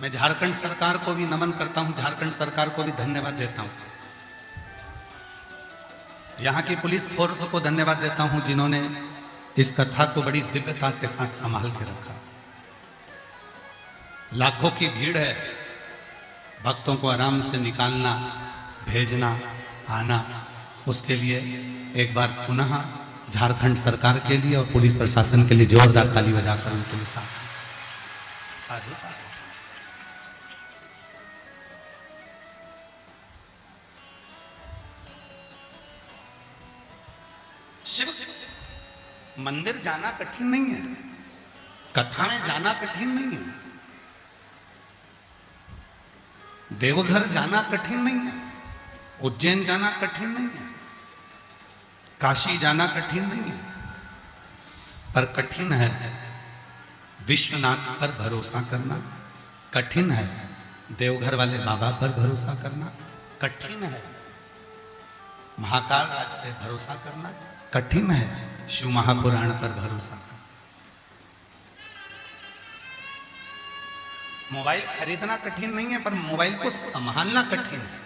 मैं झारखंड सरकार को भी नमन करता हूं, झारखंड सरकार को भी धन्यवाद देता हूं, यहाँ की पुलिस फोर्स को धन्यवाद देता हूं, जिन्होंने इस कथा को बड़ी दिव्यता के साथ संभाल के रखा। लाखों की भीड़ है, भक्तों को आराम से निकालना, भेजना, आना, उसके लिए एक बार पुनः झारखंड सरकार के लिए और पुलिस प्रशासन के लिए जोरदार ताली बजाकर उनके लिए साधु। शिव मंदिर जाना कठिन नहीं है, कथा में जाना कठिन नहीं है, देवघर जाना कठिन नहीं है, उज्जैन जाना कठिन नहीं है, काशी जाना कठिन नहीं है, पर कठिन है विश्वनाथ पर भरोसा करना, कठिन है देवघर वाले बाबा पर भरोसा करना, कठिन है महाकाल राज पर भरोसा करना, कठिन है शिव महापुराण पर भरोसा करना। मोबाइल खरीदना कठिन नहीं है, पर मोबाइल को संभालना कठिन है।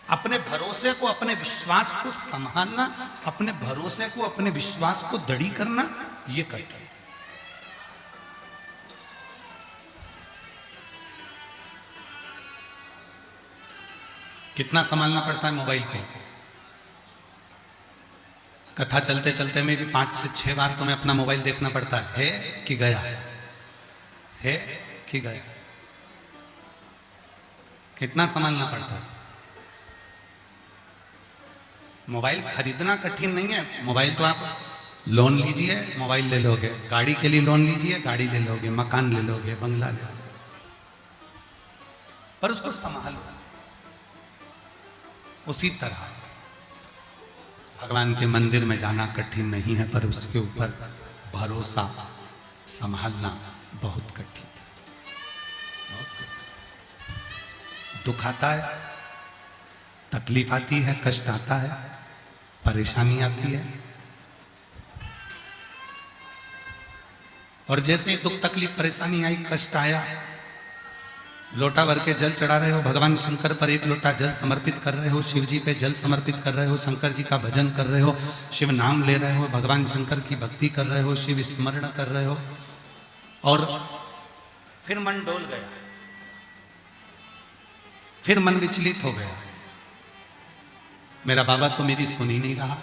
अपने भरोसे को, अपने विश्वास को संभालना, अपने भरोसे को, अपने विश्वास को दृढ़ करना, ये कठिन। कितना संभालना पड़ता है मोबाइल को। कथा चलते चलते में भी 5 से 6 बार तुम्हें अपना मोबाइल देखना पड़ता है कि गया है कि गया। कितना संभालना पड़ता है। मोबाइल खरीदना कठिन नहीं है। मोबाइल तो आप लोन लीजिए, मोबाइल ले लोगे, गाड़ी के लिए लोन लीजिए, गाड़ी ले लोगे, मकान ले लोगे, बंगला ले लोगे, पर उसको संभालो। उसी तरह भगवान के मंदिर में जाना कठिन नहीं है, पर उसके ऊपर भरोसा संभालना बहुत कठिन है, बहुत कठिन। दुख आता है, तकलीफ आती है, कष्ट आता है, परेशानी आती है, और जैसे ही दुख तकलीफ परेशानी आई, कष्ट आया, लोटा भर के जल चढ़ा रहे हो, भगवान शंकर पर एक लोटा जल समर्पित कर रहे हो, शिव जी पे जल समर्पित कर रहे हो, शंकर जी का भजन कर रहे हो, शिव नाम ले रहे हो, भगवान शंकर की भक्ति कर रहे हो, शिव स्मरण कर रहे हो, और फिर मन डोल गया, फिर मन विचलित हो गया, मेरा बाबा तो मेरी सुन ही नहीं रहा।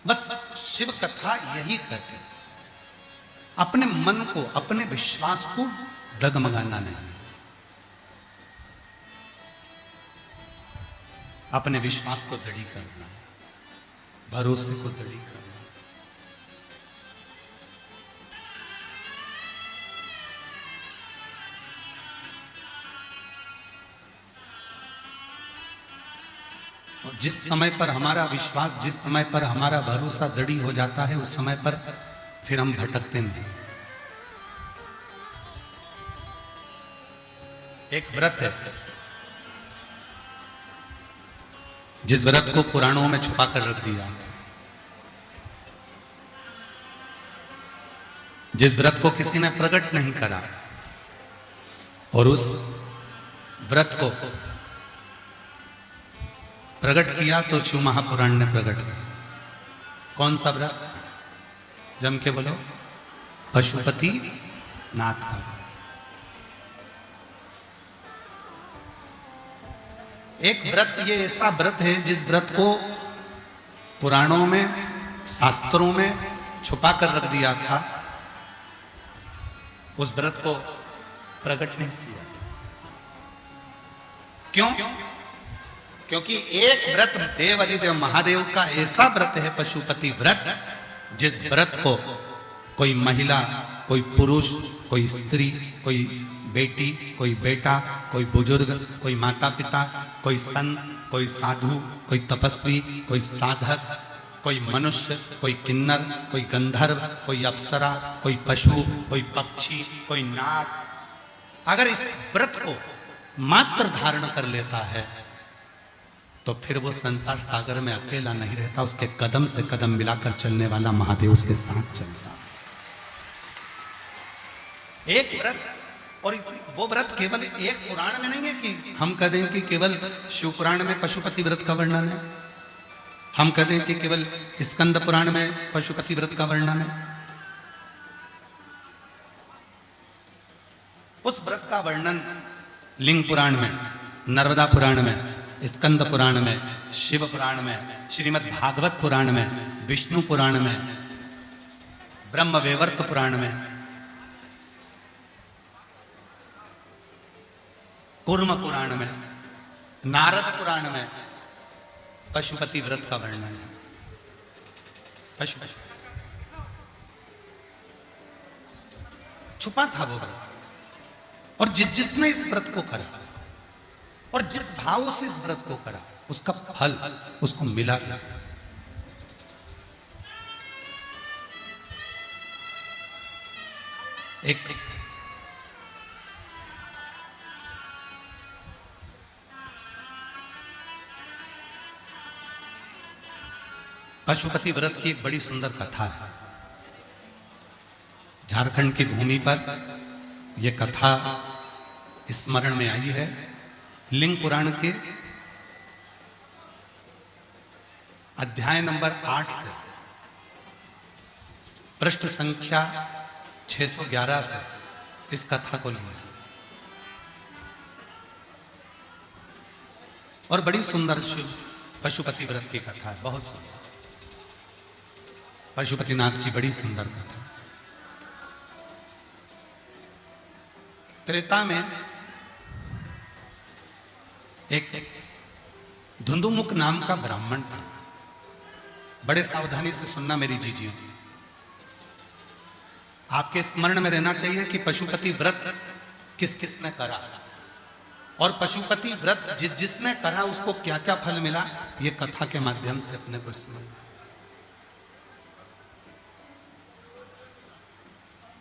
बस शिव कथा यही कहती है, अपने मन को, अपने विश्वास को डगमगाना नहीं, अपने विश्वास को दृढ़ करना, भरोसे को दृढ़ करना। और जिस समय पर हमारा विश्वास, जिस समय पर हमारा भरोसा दृढ़ हो जाता है, उस समय पर फिर हम भटकते नहीं। एक व्रत है, जिस व्रत को पुराणों में छुपा कर रख दिया था, जिस व्रत को किसी ने प्रकट नहीं करा, और उस व्रत को प्रकट किया तो शिव महापुराण ने प्रकट किया। कौन सा व्रत? जम के बोलो, पशुपति नाथ का। एक व्रत, ये ऐसा व्रत है जिस व्रत को पुराणों में, शास्त्रों में छुपा कर रख दिया था, उस व्रत को प्रकट नहीं किया। क्यों? क्योंकि एक व्रत देव अधिदेव महादेव का ऐसा व्रत है, पशुपति व्रत, जिस व्रत को कोई महिला, कोई पुरुष, कोई स्त्री, कोई बेटी, कोई बेटा, कोई बुजुर्ग, कोई माता पिता, कोई संत, कोई साधु, कोई तपस्वी, कोई साधक, कोई मनुष्य, कोई किन्नर, कोई गंधर्व, कोई अप्सरा, कोई पशु, कोई पक्षी, कोई नाग, अगर इस व्रत को मात्र धारण कर लेता है तो फिर वो संसार सागर में अकेला नहीं रहता, उसके कदम से कदम मिलाकर चलने वाला महादेव उसके साथ चलता। एक व्रत, और वो व्रत केवल एक पुराण में नहीं है कि हम कह दें कि केवल शिव पुराण में पशुपति व्रत का वर्णन है, हम कह दें कि केवल स्कंद पुराण में पशुपति व्रत का वर्णन है। उस व्रत का वर्णन लिंग पुराण में, नर्मदा पुराण में, स्कंद पुराण में, शिव पुराण में, श्रीमद् भागवत पुराण में, विष्णु पुराण में, ब्रह्म वैवर्त पुराण में, कूर्म पुराण में, नारद पुराण में पशुपति व्रत का वर्णन है। पशुपति छुपा था वो व्रत, और जिसने इस व्रत को करा और जिस भाव से इस व्रत को करा उसका फल उसको मिला था। एक पशुपति व्रत की एक बड़ी सुंदर कथा है। झारखंड की भूमि पर यह कथा स्मरण में आई है। लिंग पुराण के अध्याय नंबर 8 से पृष्ठ संख्या 611 से इस कथा को लिया और बड़ी सुंदर पशुपति व्रत की कथा है। बहुत सुंदर पशुपतिनाथ की बड़ी सुंदर कथा। त्रेता में एक धुंधुमुख नाम का ब्राह्मण था। बड़े सावधानी से सुनना मेरी जीजियों, आपके स्मरण में रहना चाहिए कि पशुपति व्रत किस किसने करा और पशुपति व्रत जिसने करा उसको क्या क्या फल मिला, ये कथा के माध्यम से अपने को स्मरण।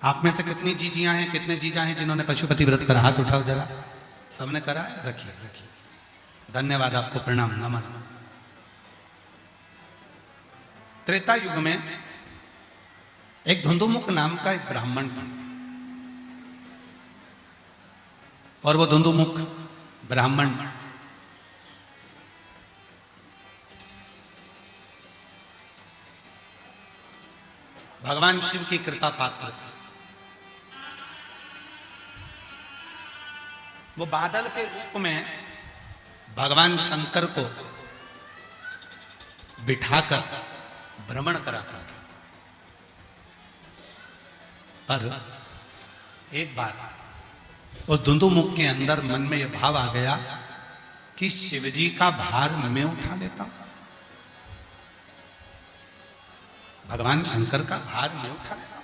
आप में से कितनी जीजियां हैं, कितने जीजा हैं जिन्होंने पशुपति व्रत करा? हाथ उठाओ जरा। सबने करा है? रखिए रखिए, धन्यवाद, आपको प्रणाम, नमन। त्रेता युग में एक धुंधुमुख नाम का एक ब्राह्मण था और वो धुंधुमुख ब्राह्मण भगवान शिव की कृपा पात्र था। वो बादल के रूप में भगवान शंकर को बिठाकर भ्रमण कराता था। पर एक बार उस धुंधुमुख के अंदर मन में यह भाव आ गया कि शिवजी का भार मैं उठा लेता हूं, भगवान शंकर का भार मैं उठा लेता हूं।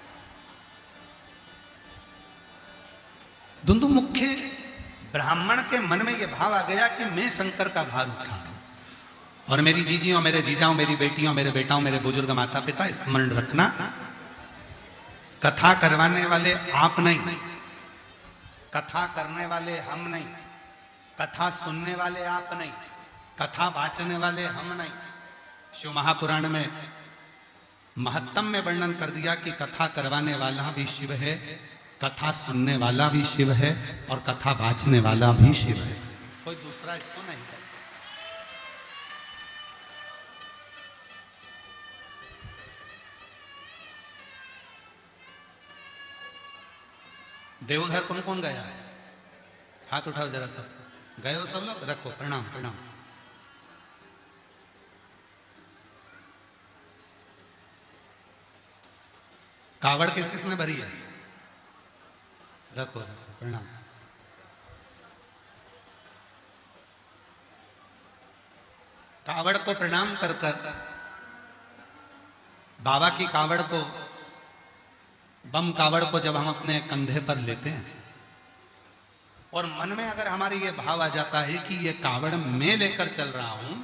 धुंधुमुख के ब्राह्मण के मन में यह भाव आ गया कि मैं शंकर का भार उठा रहा हूं। और मेरी जीजियों, मेरे जीजाओं, मेरी बेटियों, मेरे बेटाओं, मेरे बुजुर्ग माता पिता, स्मरण रखना, कथा करवाने वाले आप नहीं, कथा करने वाले हम नहीं, कथा सुनने वाले आप नहीं, कथा वाचने वाले हम नहीं। शिव महापुराण में महत्तम में वर्णन कर दिया कि कथा करवाने वाला भी शिव है, कथा सुनने वाला भी शिव है और कथा वाचने वाला भी शिव है। कोई दूसरा इसको नहीं कर सकता। देवघर कौन कौन गया है? हाथ उठाओ जरा सब। गए हो सब लोग? रखो, प्रणाम प्रणाम। कावड़ किस किसने भरी है? रखो रखो, प्रणाम। कावड़ को प्रणाम कर कर बाबा की कावड़ को, बम कावड़ को जब हम अपने कंधे पर लेते हैं और मन में अगर हमारी ये भाव आ जाता है कि ये कावड़ मैं लेकर चल रहा हूं,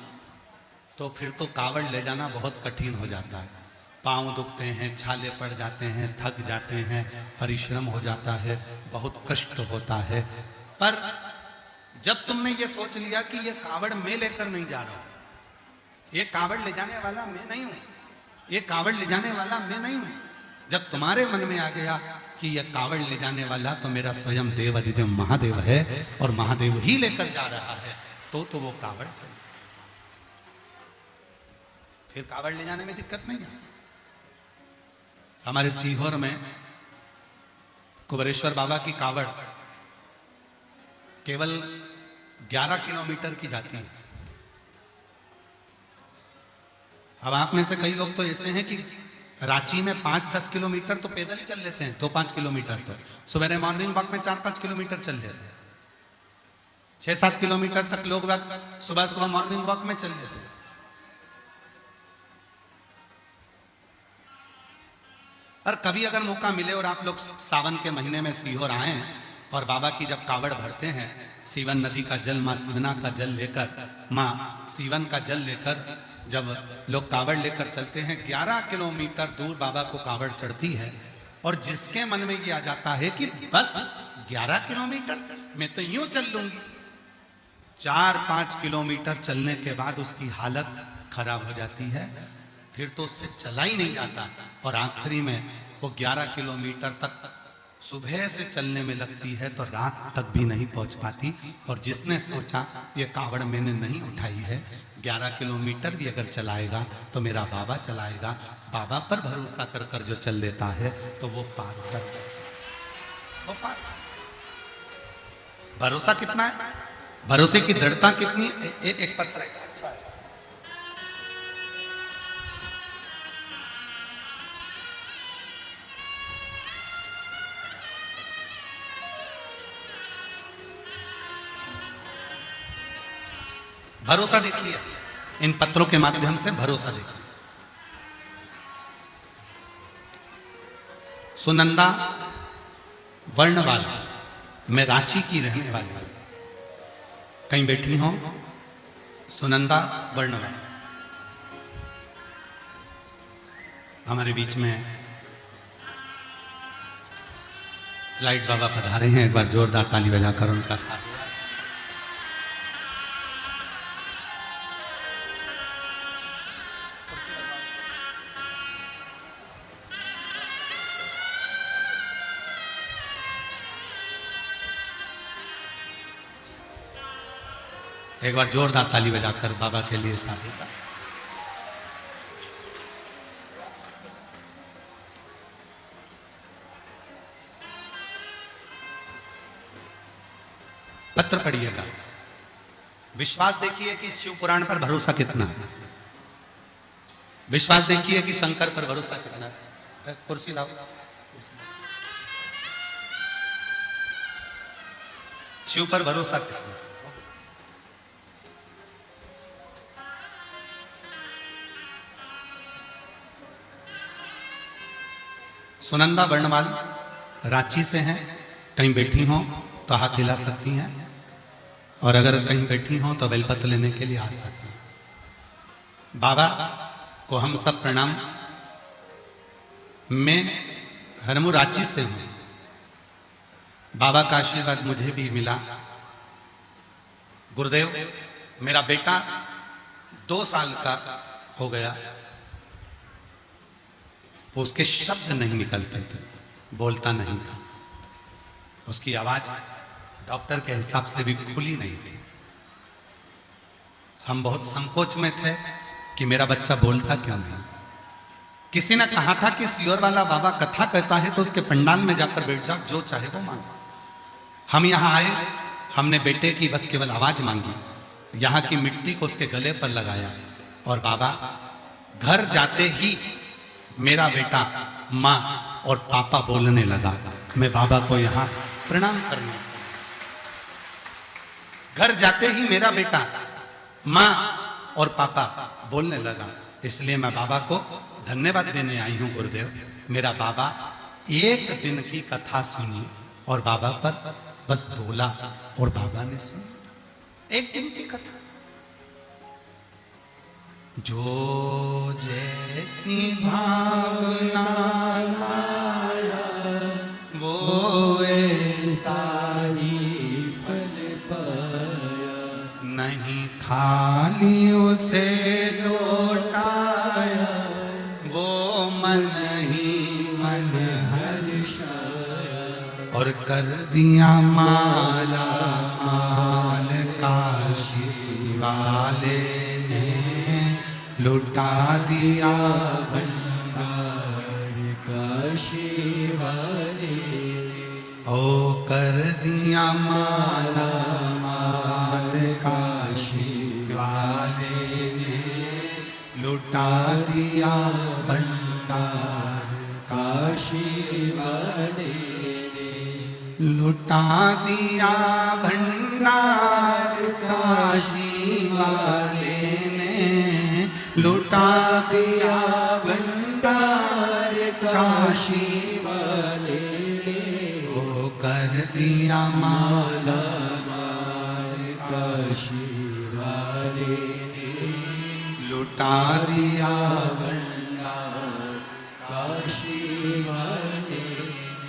तो फिर तो कावड़ ले जाना बहुत कठिन हो जाता है। पांव दुखते हैं, छाले पड़ जाते हैं, थक जाते हैं, परिश्रम हो जाता है, बहुत कष्ट होता है। पर जब तुमने ये सोच लिया कि ये कावड़ मैं लेकर नहीं जा रहा हूं, ये कावड़ ले जाने वाला मैं नहीं हूं, ये कावड़ ले जाने वाला मैं नहीं हूं, जब तुम्हारे मन में आ गया कि यह कावड़ ले जाने वाला तो मेरा स्वयं देव अधिदेव महादेव है और महादेव ही लेकर जा रहा है, तो वो कावड़ चल, फिर कावड़ ले जाने में दिक्कत नहीं है। हमारे सीहोर में कुबेरेश्वर बाबा की कावड़ केवल 11 किलोमीटर की जाती है। अब आप में से कई लोग तो ऐसे हैं कि रांची में 5-10 किलोमीटर तो पैदल ही चल लेते हैं, 2-5 किलोमीटर तो सुबह मॉर्निंग वॉक में 4-5 किलोमीटर चल लेते हैं। 6-7 किलोमीटर तक लोग सुबह सुबह मॉर्निंग वॉक में चल लेते हैं। पर कभी अगर मौका मिले और आप लोग सावन के महीने में सीहोर आए और बाबा की जब कावड़ भरते हैं, सीवन नदी का जल, माँ सीवना का जल लेकर, माँ सीवन का जल लेकर जब लोग कावड़ लेकर चलते हैं, 11 किलोमीटर दूर बाबा को कावड़ चढ़ती है और जिसके मन में ये आ जाता है कि बस 11 किलोमीटर मैं तो यूं चल लूंगी, 4-5 किलोमीटर चलने के बाद उसकी हालत खराब हो जाती है, फिर तो उससे चला ही नहीं जाता और आखिरी में वो 11 किलोमीटर तक सुबह से चलने में लगती है तो रात तक भी नहीं पहुंच पाती। और जिसने सोचा ये कावड़ मैंने नहीं उठाई है, 11 किलोमीटर भी अगर चलाएगा तो मेरा बाबा चलाएगा, बाबा पर भरोसा कर कर जो चल लेता है तो वो पार कर, वो पार। भरोसा कितना है, भरोसे की दृढ़ता कितनी है? एक पत्र है, भरोसा देखिए, इन पत्रों के माध्यम से भरोसा देखिए। सुनंदा वर्णवाल, मैं रांची की रहने वाली, कहीं बैठी हूं, सुनंदा वर्णवाल हमारे बीच में लाइट बाबा पधारे हैं, एक बार जोरदार ताली बजाकर उनका साथ। एक बार जोरदार ताली बजाकर बाबा के लिए साथ। पत्र पढ़िएगा, विश्वास देखिए कि शिव पुराण पर भरोसा कितना है, विश्वास देखिए कि शंकर पर भरोसा कितना है। कुर्सी लाओ, शिव पर भरोसा कितना है। सुनंदा वर्णवाल रांची से हैं, कहीं बैठी हों तो हाथ हिला सकती हैं और अगर कहीं बैठी हों तो बेलपत्र लेने के लिए आ सकती हैं। बाबा को हम सब प्रणाम। मैं हरमू रांची से हूं, बाबा का आशीर्वाद मुझे भी मिला। गुरुदेव, मेरा बेटा 2 साल का हो गया, उसके शब्द नहीं निकलते थे, बोलता नहीं था, उसकी आवाज डॉक्टर के हिसाब से भी खुली नहीं थी। हम बहुत संकोच में थे कि मेरा बच्चा बोलता क्यों नहीं। किसी ने कहा था कि सियोर वाला बाबा कथा कहता है तो उसके पंडाल में जाकर बैठ जाओ, जो चाहे वो मांगो। हम यहाँ आए, हमने बेटे की बस केवल आवाज मांगी, यहाँ की मिट्टी को उसके गले पर लगाया और बाबा घर जाते ही मेरा बेटा माँ और पापा बोलने लगा। मैं बाबा को यहाँ प्रणाम करने, घर जाते ही मेरा बेटा माँ और पापा बोलने लगा, इसलिए मैं बाबा को धन्यवाद देने आई हूँ। गुरुदेव, मेरा बाबा 1 दिन की कथा सुनी और बाबा पर बस बोला और बाबा ने सुनी। 1 दिन की कथा, जो जैसी भावना वो ऐसा ही फल पाया, नहीं खाली उसे लौटाया, वो मन ही मन हर्षाया और कर दिया माला माल काशी वाले, लुटा दिया भंडार काशी वाले। हो कर दिया माला माल काशी वाले ने, लुटा दिया भंडार काशी वाले ने, लुटा दिया भंडार काशी वाले ने, लुटा दिया भंडार काशी वाले ने, वो कर दिया माला माल काशी वाले ने, लुटा दिया भंडार काशी वाले।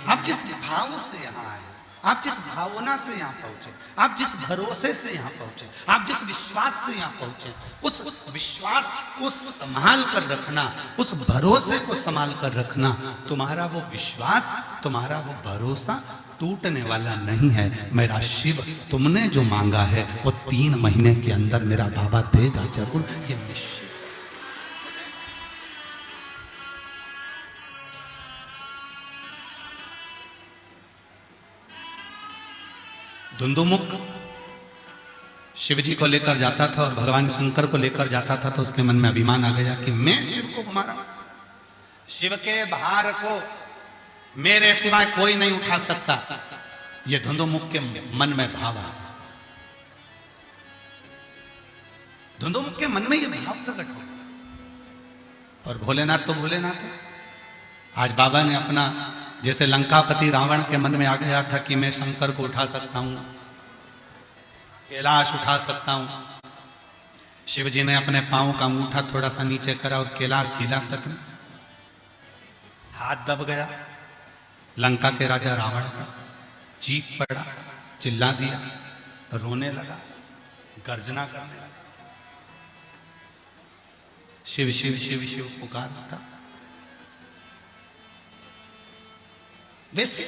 आप जिस भाव से यहाँ आए, आप जिस भावना से यहाँ पहुंचे, आप जिस भरोसे से यहाँ पहुंचे, आप जिस विश्वास से यहाँ पहुंचे, उस विश्वास को संभाल कर रखना, उस भरोसे को संभाल कर रखना। तुम्हारा वो विश्वास, तुम्हारा वो भरोसा टूटने वाला नहीं है। मेरा शिव तुमने जो मांगा है वो 3 महीने के अंदर मेरा बाबा देगा जरूर, ये निश्चित। धुंधुमुख शिव जी को लेकर जाता था और भगवान शंकर को लेकर जाता था, तो उसके मन में अभिमान आ गया कि मैं शिव को घुमा रहा हूं, शिव के भार को मेरे सिवाय कोई नहीं उठा सकता। ये धुंधुमुख के मन में भाव आ गया, धुंधुमुख के मन में ये भाव प्रकट हो। और भोलेनाथ तो भोलेनाथ है। आज बाबा ने अपना, जैसे लंकापति रावण के मन में आ गया था कि मैं शंकर को उठा सकता हूं, कैलाश उठा सकता हूं, शिव जी ने अपने पांव का अंगूठा थोड़ा सा नीचे करा और कैलाश हिला तक नहीं, हाथ दब गया। लंका के राजा रावण का चीख पड़ा, चिल्ला दिया, रोने लगा, गर्जना करने लगा, शिव शिव शिव शिव पुकार उठा। वैसे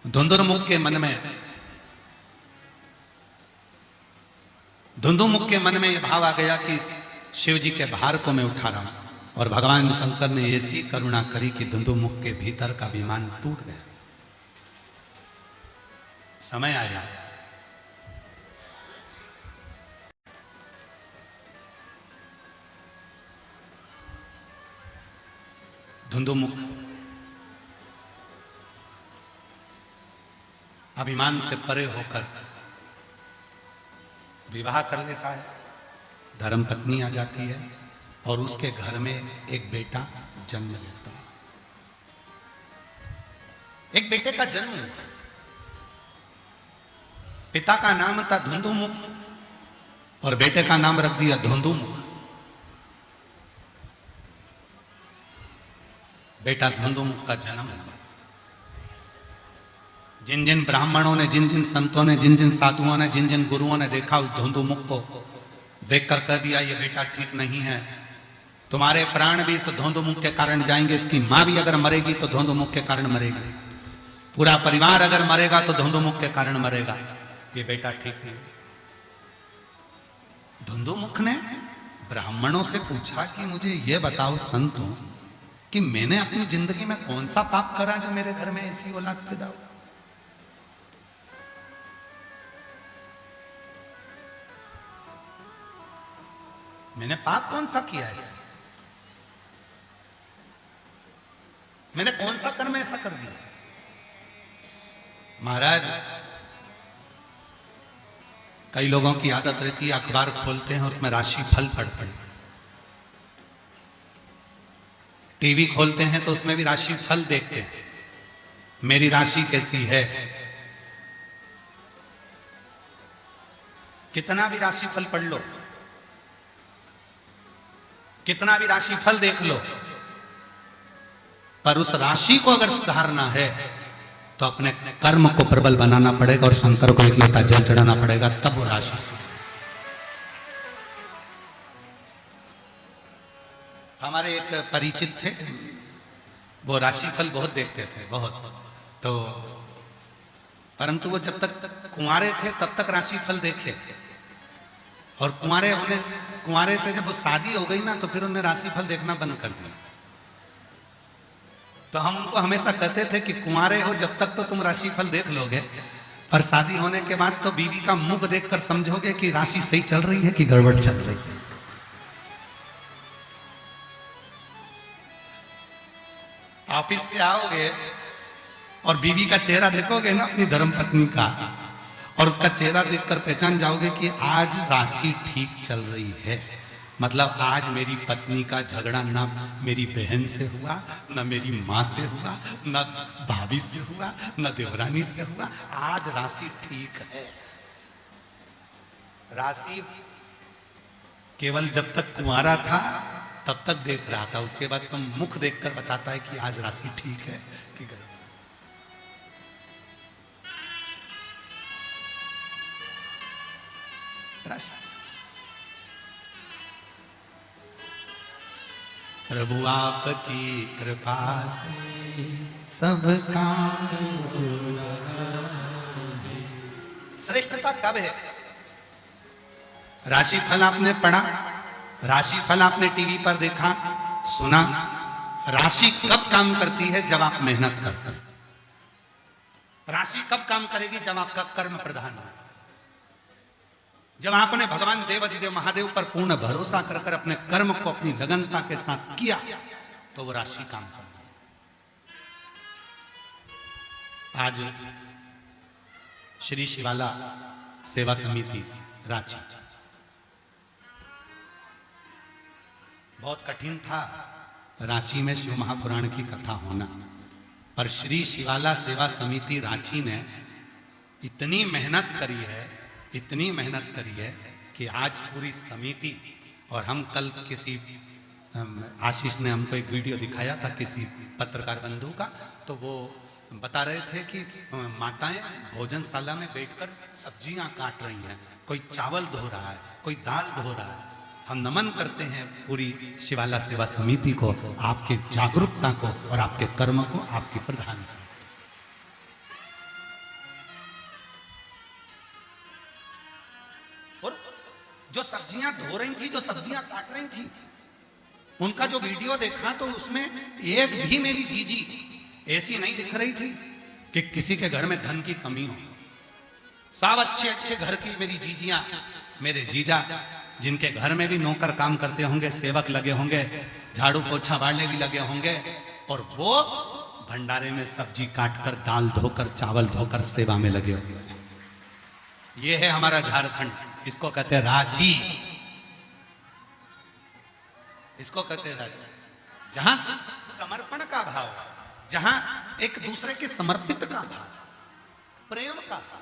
धुंधुमुख के मन में, धुंधुमुख के मन में यह भाव आ गया कि शिव जी के भार को मैं उठा रहा हूं। और भगवान शंकर ने ऐसी करुणा करी कि धुंधुमुख के भीतर का अभिमान टूट गया। समय आया, धुंधुमुख अभिमान से परे होकर विवाह कर लेता है। धर्म पत्नी आ जाती है और उसके घर में एक बेटा जन्म लेता है। एक बेटे का जन्म हुआ। पिता का नाम था धुंधुमुख और बेटे का नाम रख दिया धुंधुमुख। बेटा धुंधुमुख का जन्म हुआ। जिन जिन ब्राह्मणों ने, जिन जिन संतों ने, जिन जिन साधुओं ने, जिन जिन गुरुओं ने देखा उस धुंधुमुख को, देखकर कह दिया ये बेटा ठीक नहीं है, तुम्हारे प्राण भी इस धुंधुमुख के कारण जाएंगे। इसकी मां भी अगर मरेगी तो धुंधुमुख के कारण मरेगी, पूरा परिवार अगर मरेगा तो धुंधुमुख के कारण मरेगा, ये बेटा ठीक नहीं। धुंधुमुख ने ब्राह्मणों से पूछा कि मुझे ये बताओ संतों कि मैंने अपनी जिंदगी में कौन सा पाप करा जो मेरे घर में ऐसी औलाद पैदा हो। मैंने पाप कौन सा किया है? मैंने कौन सा कर्म ऐसा कर दिया? महाराज, कई लोगों की आदत रहती है अखबार खोलते हैं उसमें राशि फल पढ़ते हैं, टीवी खोलते हैं तो उसमें भी राशि फल देखते हैं, मेरी राशि कैसी है। कितना भी राशि फल पढ़ लो, कितना भी राशि फल देख लो, पर उस राशि को अगर सुधारना है तो अपने कर्म को प्रबल बनाना पड़ेगा और शंकर को एक लोटा जल चढ़ाना पड़ेगा, तब वो राशि सुधरेगी। हमारे एक परिचित थे, वो राशिफल बहुत देखते थे, बहुत। तो परंतु वो जब तक कुंवारे थे तब तक राशिफल देखे, और कुंवारे से जब वो शादी हो गई ना तो फिर उन्हें राशिफल देखना बंद कर दिया। तो हम उनको हमेशा कहते थे कि कुंवारे हो जब तक तो तुम राशिफल देख लोगे, पर शादी होने के बाद तो बीवी का मुख देखकर समझोगे कि राशि सही चल रही है कि गड़बड़ चल रही है। ऑफिस से आओगे और बीवी का चेहरा देखोगे ना अपनी धर्मपत्नी का, और उसका चेहरा देखकर पहचान जाओगे कि आज राशि ठीक चल रही है। मतलब आज मेरी पत्नी का झगड़ा ना मेरी बहन से हुआ, ना मेरी माँ से हुआ, ना भाभी से हुआ, ना देवरानी से हुआ। आज राशि ठीक है। राशि केवल जब तक कुंवारा था तब तक देख रहा था, उसके बाद तुम मुख देखकर बताता है कि आज राशि ठीक है कि गलत। प्रभु आपकी कृपा से सब काम। श्रेष्ठता कब है? राशिफल आपने पढ़ा, राशिफल आपने टीवी पर देखा, सुना। राशि कब काम करती है? जब आप मेहनत करते हैं। राशि कब काम करेगी? जब आपका कर्म प्रधान हो, जब आपने भगवान देवाधिदेव महादेव पर पूर्ण भरोसा कर कर अपने कर्म को अपनी लगनता के साथ किया तो वो राशि काम करती है। आज श्री शिवाला सेवा समिति रांची, बहुत कठिन था रांची में शिव महापुराण की कथा होना, पर श्री शिवाला सेवा समिति रांची ने इतनी मेहनत करी है, इतनी मेहनत करी है कि आज पूरी समिति, और हम कल किसी आशीष ने हमको एक वीडियो दिखाया था किसी पत्रकार बंधु का, तो वो बता रहे थे कि माताएं भोजनशाला में बैठकर सब्जियां काट रही हैं, कोई चावल धो रहा है, कोई दाल धो रहा है। हम नमन करते हैं पूरी शिवाला सेवा समिति को, आपके जागरूकता को और आपके कर्म को, आपकी प्रधानता। और जो सब्जियां धो रही थी, जो सब्जियां काट रही थी, उनका जो वीडियो देखा तो उसमें एक भी मेरी जीजी ऐसी नहीं दिख रही थी कि किसी के घर में धन की कमी हो। सब अच्छे अच्छे घर की मेरी जीजियां, मेरे जीजा, जिनके घर में भी नौकर काम करते होंगे, सेवक लगे होंगे, झाड़ू पोछा वाले भी लगे होंगे, और वो भंडारे में सब्जी काटकर, दाल धोकर, चावल धोकर सेवा में लगे हुए हैं। ये है हमारा झारखंड, इसको कहते हैं रांची, इसको कहते हैं रांची, जहां समर्पण का भाव, जहां एक दूसरे के समर्पित का भाव, प्रेम का भाव।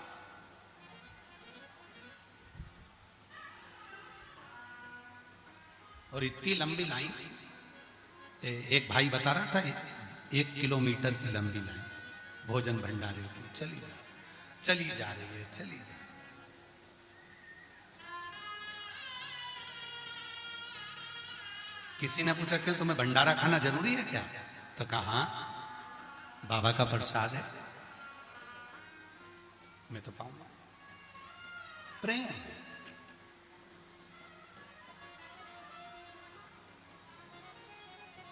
और इतनी लंबी लाइन, एक भाई बता रहा था 1 किलोमीटर की लंबी लाइन भोजन भंडारे की चली जा रही है, चली जा रही। किसी ने पूछा क्यों तुम्हें भंडारा खाना जरूरी है क्या? तो कहा हाँ, बाबा का प्रसाद है, मैं तो पाऊंगा। प्रेम।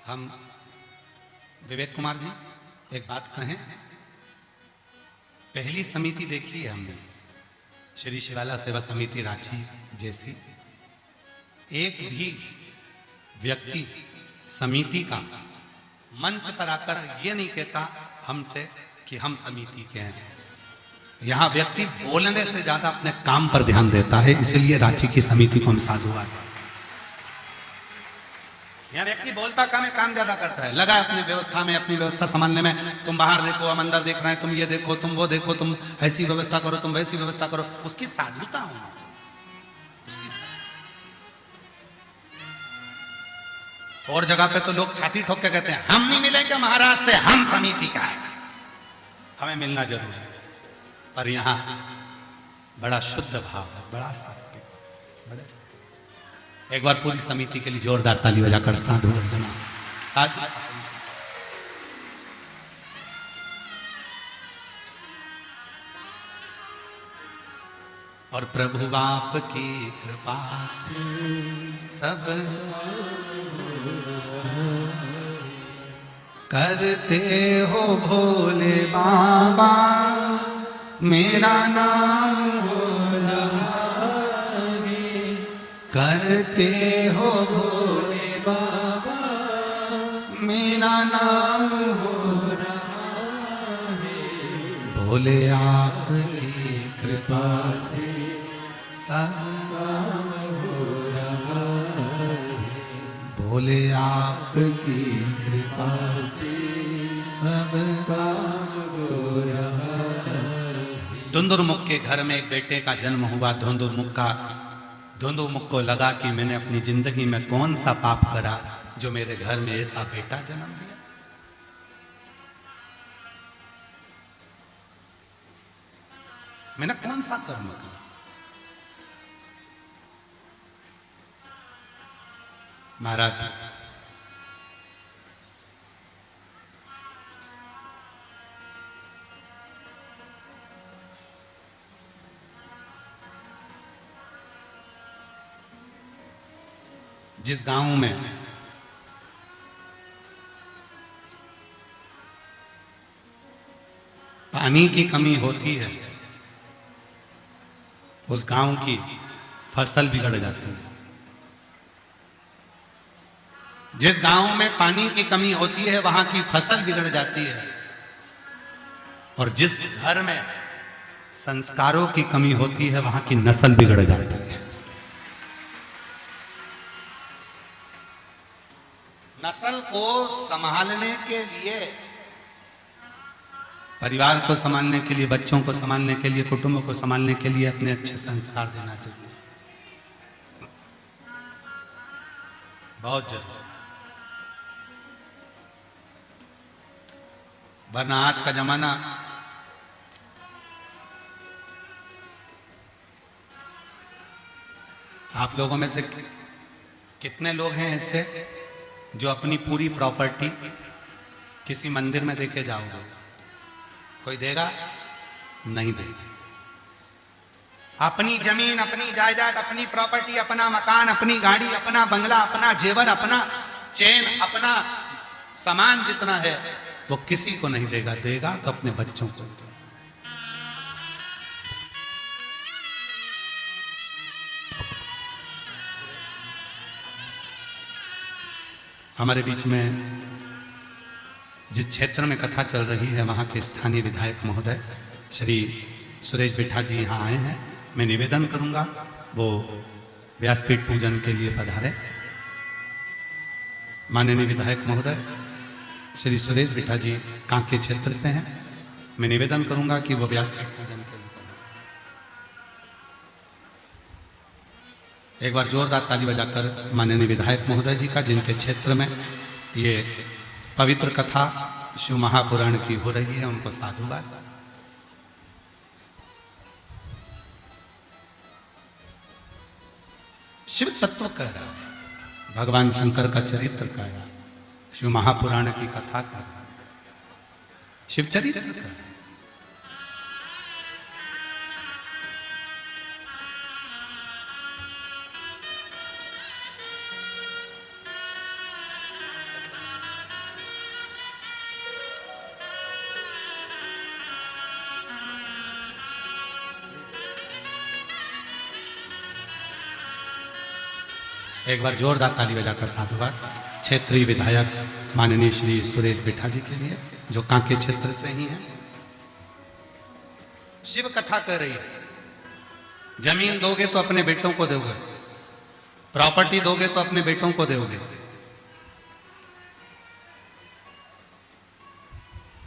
हम विवेक कुमार जी एक बात कहें, पहली समिति देखी है हमने श्री शिवाला सेवा समिति रांची जैसी, एक भी व्यक्ति समिति का मंच पर आकर ये नहीं कहता हमसे कि हम समिति के हैं। यहां व्यक्ति बोलने से ज्यादा अपने काम पर ध्यान देता है, इसलिए रांची की समिति को हम साधुवाद है। यहाँ व्यक्ति बोलता कम है, काम ज्यादा करता है, लगा अपनी व्यवस्था में, अपनी व्यवस्था संभालने में। तुम बाहर देखो, हम अंदर देख रहे हैं, तुम ये देखो, तुम वो देखो, तुम ऐसी व्यवस्था करो, तुम वैसी व्यवस्था करो। उसकी साधुता होना चाहिए, उसकी साधुता। और जगह पे तो लोग छाती ठोक के कहते हैं हम नहीं मिलेंगे महाराज से, हम समिति का है, हमें मिलना जरूरी है। पर यहाँ बड़ा शुद्ध भाव है, बड़ा शास्त्रीय, बड़े। एक बार पूरी समिति के लिए जोरदार ताली बजाकर साधु वर्जना साधु। और प्रभु आपकी कृपा से सब करते हो भोले बाबा मेरा नाम हो रहा है, करते हो भोले बाबा मेरा नाम हो रहा है। भोले आपकी कृपा से सब काम हो रहा है, भोले आपकी कृपा से सब काम हो रहा है। धुंधुरमुख के घर में एक बेटे का जन्म हुआ। धुंधुरमुख को लगा कि मैंने अपनी जिंदगी में कौन सा पाप करा जो मेरे घर में ऐसा बेटा जन्म दिया। मैंने कौन सा कर्म किया। महाराज जिस गांव में पानी की कमी होती है उस गांव की फसल बिगड़ जाती है। जिस गांव में पानी की कमी होती है वहां की फसल बिगड़ जाती है। और जिस घर में संस्कारों की कमी होती है वहां की नस्ल बिगड़ जाती है। नस्ल को संभालने के लिए, परिवार को संभालने के लिए, बच्चों को संभालने के लिए, कुटुंब को संभालने के लिए अपने अच्छे संस्कार देना चाहिए, बहुत जरूरी। वरना आज का जमाना आप लोगों में से कितने लोग हैं ऐसे जो अपनी पूरी प्रॉपर्टी किसी मंदिर में देके जाओगे? कोई देगा? नहीं देगा। अपनी जमीन, अपनी जायदाद, अपनी प्रॉपर्टी, अपना मकान, अपनी गाड़ी, अपना बंगला, अपना जेवर, अपना चेन, अपना सामान जितना है वो किसी को नहीं देगा। देगा तो अपने बच्चों को। हमारे बीच में जिस क्षेत्र में कथा चल रही है वहां के स्थानीय विधायक महोदय श्री सुरेश बिठा जी यहाँ आए हैं। मैं निवेदन करूंगा वो व्यासपीठ पूजन के लिए पधारे। माननीय विधायक महोदय श्री सुरेश बिठा जी कांके क्षेत्र से हैं। मैं निवेदन करूंगा कि वो व्यासपीठ पूजन के लिए एक बार जोरदार ताली बजाकर माननीय विधायक महोदय जी का, जिनके क्षेत्र में ये पवित्र कथा शिव महापुराण की हो रही है, उनको साधुवाद। शिव तत्व कह रहा है, भगवान शंकर का चरित्र कह रहा है, शिव महापुराण की कथा कह रहा है, शिव चरित्र कह रहा है। एक बार जोरदार ताली बजाकर साधुवाद क्षेत्रीय विधायक माननीय श्री सुरेश बिठा जी के लिए, जो कांके क्षेत्र से ही हैं। शिव कथा कर रही है। जमीन दोगे तो अपने बेटों को दोगे, प्रॉपर्टी दोगे तो अपने बेटों को दोगे।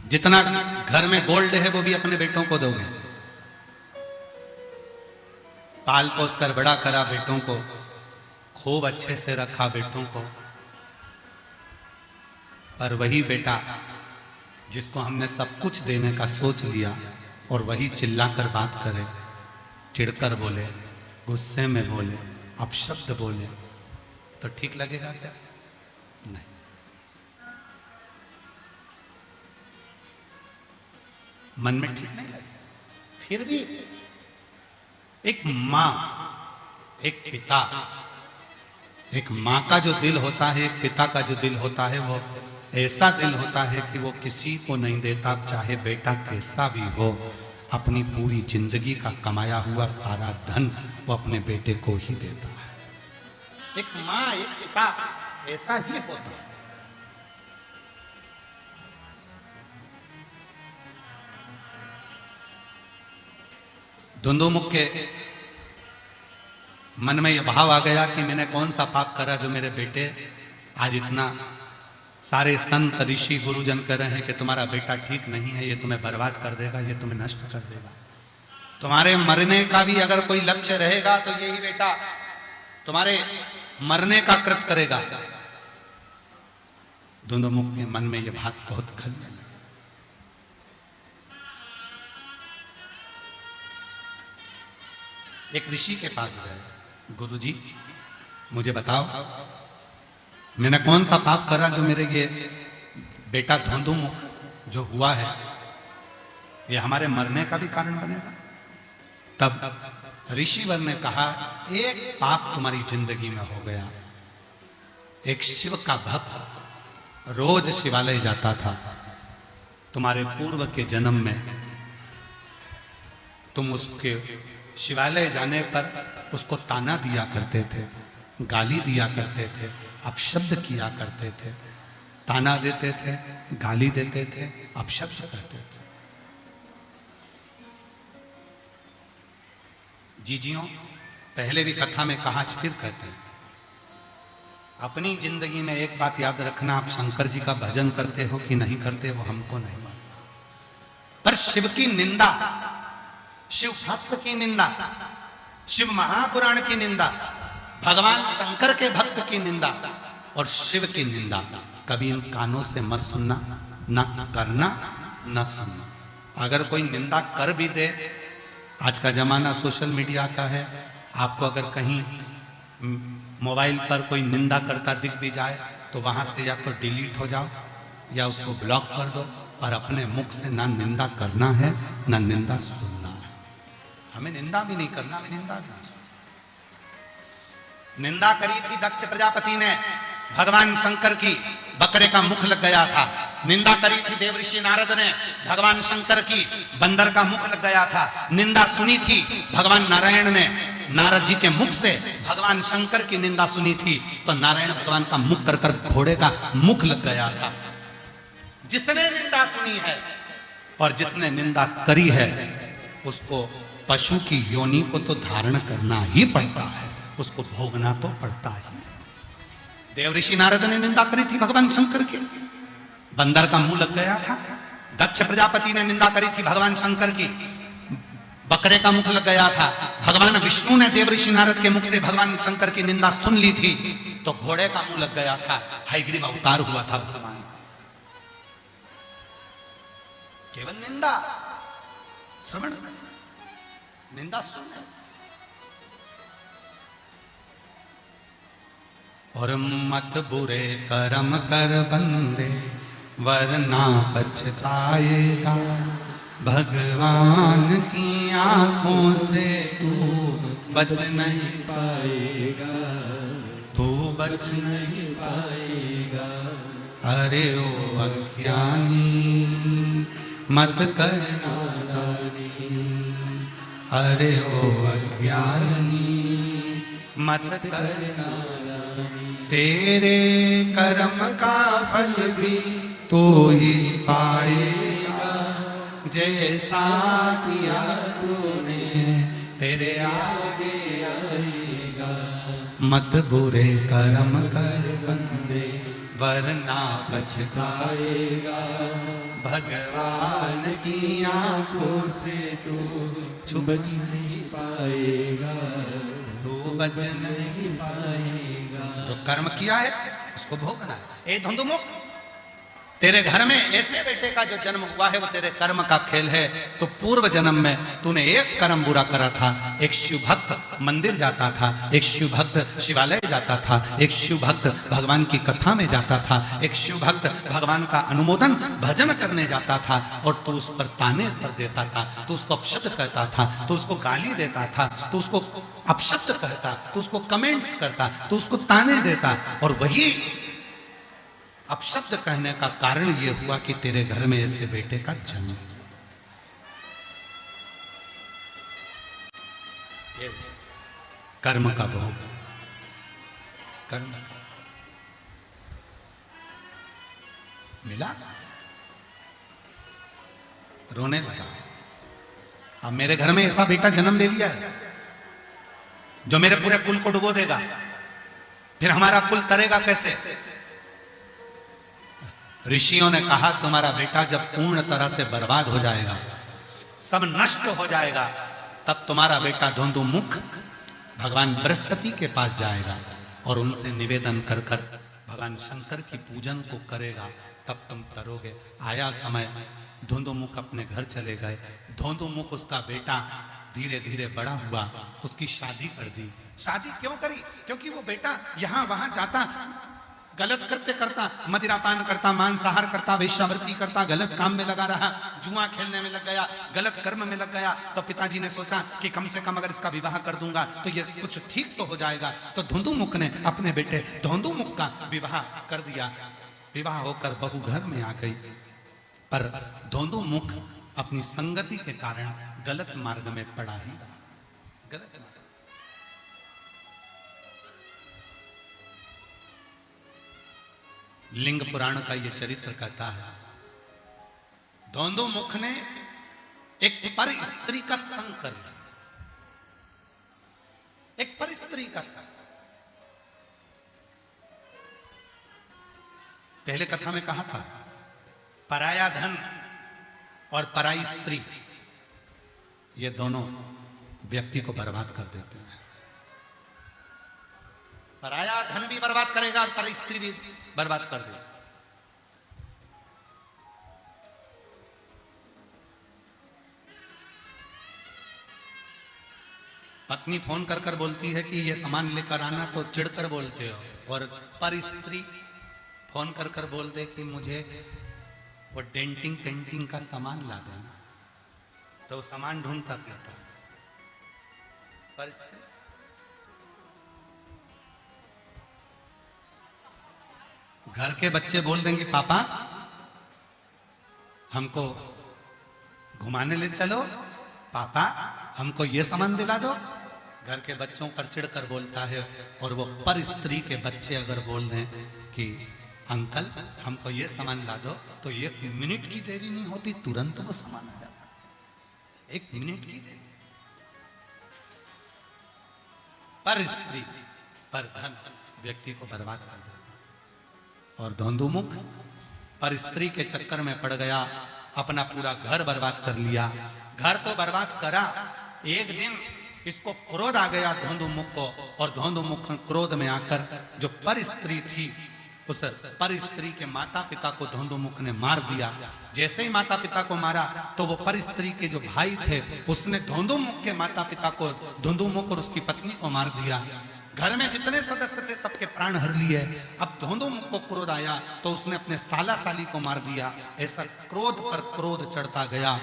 जितना घर में गोल्ड है वो भी अपने बेटों को दोगे। पाल पोस कर बड़ा करा बेटों को, खूब अच्छे से रखा बेटों को, पर वही बेटा जिसको हमने सब कुछ देने का सोच लिया और वही चिल्लाकर बात करे, चिढ़कर बोले, गुस्से में बोले, अपशब्द बोले, तो ठीक लगेगा क्या? नहीं। मन में ठीक नहीं लगेगा। फिर भी एक मां, एक पिता, एक मां का जो दिल होता है, एक पिता का जो दिल होता है, वो ऐसा दिल होता है कि वो किसी को नहीं देता, चाहे बेटा कैसा भी हो। अपनी पूरी जिंदगी का कमाया हुआ सारा धन वो अपने बेटे को ही देता है। एक माँ, एक पिता ऐसा ही होता है। धुंधुमुख के मन में यह भाव आ गया कि मैंने कौन सा पाप करा जो मेरे बेटे आज इतना, सारे संत ऋषि गुरुजन कह रहे हैं कि तुम्हारा बेटा ठीक नहीं है, ये तुम्हें बर्बाद कर देगा, ये तुम्हें नष्ट कर देगा। तुम्हारे मरने का भी अगर कोई लक्ष्य रहेगा तो यही बेटा तुम्हारे मरने का कृत करेगा। धुंधुमुख के मन में यह बात बहुत खल गई। एक ऋषि के पास गए, गुरुजी मुझे बताओ मैंने कौन सा पाप करा जो मेरे ये बेटा धुंधुमुख जो हुआ है ये हमारे मरने का भी कारण बनेगा। तब ऋषिवर ने कहा एक पाप तुम्हारी जिंदगी में हो गया। एक शिव का भक्त रोज शिवालय जाता था। तुम्हारे पूर्व के जन्म में तुम उसके शिवालय जाने पर उसको ताना दिया करते थे, गाली दिया करते थे, अपशब्द किया करते थे। ताना देते थे, गाली देते थे, अपशब्द करते थे। जीजियों, पहले भी कथा में कहा, फिर कहते हैं, अपनी जिंदगी में एक बात याद रखना, आप शंकर जी का भजन करते हो कि नहीं करते वो हमको नहीं मालूम, पर शिव की निंदा, शिव भक्त की निंदा, शिव महापुराण की निंदा, भगवान शंकर के भक्त की निंदा और शिव की निंदा कभी इन कानों से मत सुनना, ना करना, ना सुनना। अगर कोई निंदा कर भी दे, आज का जमाना सोशल मीडिया का है, आपको अगर कहीं मोबाइल पर कोई निंदा करता दिख भी जाए तो वहां से या तो डिलीट हो जाओ या उसको ब्लॉक कर दो, और अपने मुख से ना निंदा करना है ना निंदा सुनना है। हमें निंदा भी नहीं करना, हमें निंदा भी नहीं। निंदा करी थी दक्ष प्रजापति ने भगवान शंकर की, बकरे का मुख लग गया था। निंदा करी थी देवऋषि नारद ने भगवान शंकर की, बंदर का मुख लग गया था। निंदा सुनी थी भगवान नारायण ने, नारद जी के मुख से भगवान शंकर की निंदा सुनी थी तो नारायण भगवान का मुख कर कर घोड़े का मुख लग गया था। जिसने निंदा सुनी है और जिसने निंदा करी है उसको पशु की योनि को तो धारण करना ही पड़ता है, उसको भोगना तो पड़ता ही। देवऋषि नारद ने निंदा करी थी भगवान शंकर की, बंदर का मुंह लग गया था। दक्ष प्रजापति ने निंदा करी थी भगवान शंकर की, बकरे का मुख लग गया था। भगवान विष्णु ने देवऋषि नारद के मुख से भगवान शंकर की निंदा सुन ली थी तो घोड़े का मुंह लग गया था। हयग्रीव अवतार हुआ था भगवान। केवल निंदा श्रवण, निंदा सुन। और मत बुरे कर्म कर बंदे वरना पछताएगा, भगवान की आंखों से तू बच नहीं पाएगा, तू बच नहीं पाएगा। अरे ओ अज्ञानी मत करना नादानी, अरे ओ अज्ञानी मत करना नादानी। तेरे कर्म का फल भी तो ही पाएगा, जैसा किया तूने तेरे आगे आएगा। मत बुरे कर्म कर बंदे वरना पछताएगा, भगवान की आंखों से तू बच नहीं पाएगा, तू बच नहीं पाएगा। जो कर्म किया है उसको भोगना है। ए धुंधुमुख, तेरे घर में ऐसे बेटे का जो जन्म हुआ है वो तेरे कर्म का खेल है। तो पूर्व जन्म में तूने एक कर्म बुरा करा था। एक शिव भक्त मंदिर जाता था, एक शिव भक्त शिवालय जाता था, एक शिव भक्त भगवान की कथा में जाता था, एक शिव भक्त भगवान का अनुमोदन भजन करने जाता था, और तू उस पर ताने पर देता था, तू उसको अपशब्द कहता था, तू उसको गाली देता था, तू उसको अपशब्द कहता, तू उसको कमेंट्स करता, तू उसको ताने देता। और वही अपशब्द कहने का कारण यह हुआ कि तेरे घर में ऐसे बेटे का जन्म। ये कर्म का भोग, कर्म का मिला, रोने लगा। अब मेरे घर में ऐसा बेटा जन्म ले लिया है जो मेरे पूरे कुल को डुबो देगा, फिर हमारा कुल तरेगा कैसे? ऋषियों ने कहा तुम्हारा बेटा जब पूर्ण तरह से बर्बाद हो जाएगा, सब नष्ट हो जाएगा, तब तुम्हारा बेटा धुंधुमुख भगवान बृहस्पति के पास जाएगा और उनसे निवेदन कर कर भगवान शंकर की पूजन को करेगा, तब तुम तरोगे। आया समय, धुंधुमुख अपने घर चले गए। धुंधुमुख उसका बेटा धीरे धीरे बड़ा हुआ, उसकी शादी कर दी। शादी क्यों करी? क्योंकि वो बेटा यहां वहां जाता, गलत कृत्य करता, मदिरापान करता, मांसाहार करता, वेश्यावृत्ति करता, गलत काम में लगा रहा, जुआ खेलने में लग गया, गलत कर्म में लग गया। तो पिताजी ने सोचा कि कम से कम अगर इसका विवाह कर दूंगा तो ये कुछ ठीक तो हो जाएगा। तो धुंधुमुख ने अपने बेटे धुंधुमुख का विवाह कर दिया। विवाह होकर बहू घर में आ गई, पर धुंधुमुख अपनी संगति के कारण गलत मार्ग में पड़ा ही, गलत मार्ग। लिंग पुराण का यह चरित्र कहता है, धुंधुमुख ने एक पर स्त्री का संग कर लिया, एक पर स्त्री का संग। पहले कथा में कहा था, पराया धन और पराई स्त्री ये दोनों व्यक्ति को बर्बाद कर देते हैं। पराया धन भी बर्बाद करेगा और पराई स्त्री भी बर्बाद कर देगा। पत्नी फोन कर कर बोलती है कि ये सामान लेकर आना, तो चिढ़कर बोलते हो, और पर स्त्री फोन कर कर बोलते कि मुझे वो डेंटिंग पेंटिंग का सामान ला देना, तो वो सामान ढूंढता फिरता। पर स्त्री घर के बच्चे बोल देंगे पापा हमको घुमाने ले चलो, पापा हमको ये सामान दिला दो। घर के बच्चों पर चिढ़कर बोलता है, और वो पर स्त्री के बच्चे अगर बोल दें कि अंकल हमको ये सामान ला दो, तो 1 मिनट की देरी नहीं होती, तुरंत वो सामान आ जाता। 1 मिनट की देरी। पर स्त्री पर धन व्यक्ति को बर्बाद कर देता। और धुंधुमुख पर स्त्री के चक्कर में पड़ गया, अपना पूरा घर बर्बाद कर लिया। घर तो बर्बाद करा, एक दिन इसको क्रोध आ गया धुंधुमुख को, और धुंधुमुख क्रोध में आकर जो पर स्त्री थी, उस पर स्त्री के माता पिता को धुंधुमुख ने मार दिया। जैसे ही माता पिता को मारा, तो वो पर स्त्री के जो भाई थे उसने धुंधुमुख के माता पिता को, धुंधुमुख और उसकी पत्नी को मार दिया। घर में जितने सदस्य थे सबके प्राण हर लिए। अब धुंधुमुख को क्रोध आया तो उसने अपने साला साली को मार दिया। ऐसा क्रोध पर क्रोध चढ़ता गया।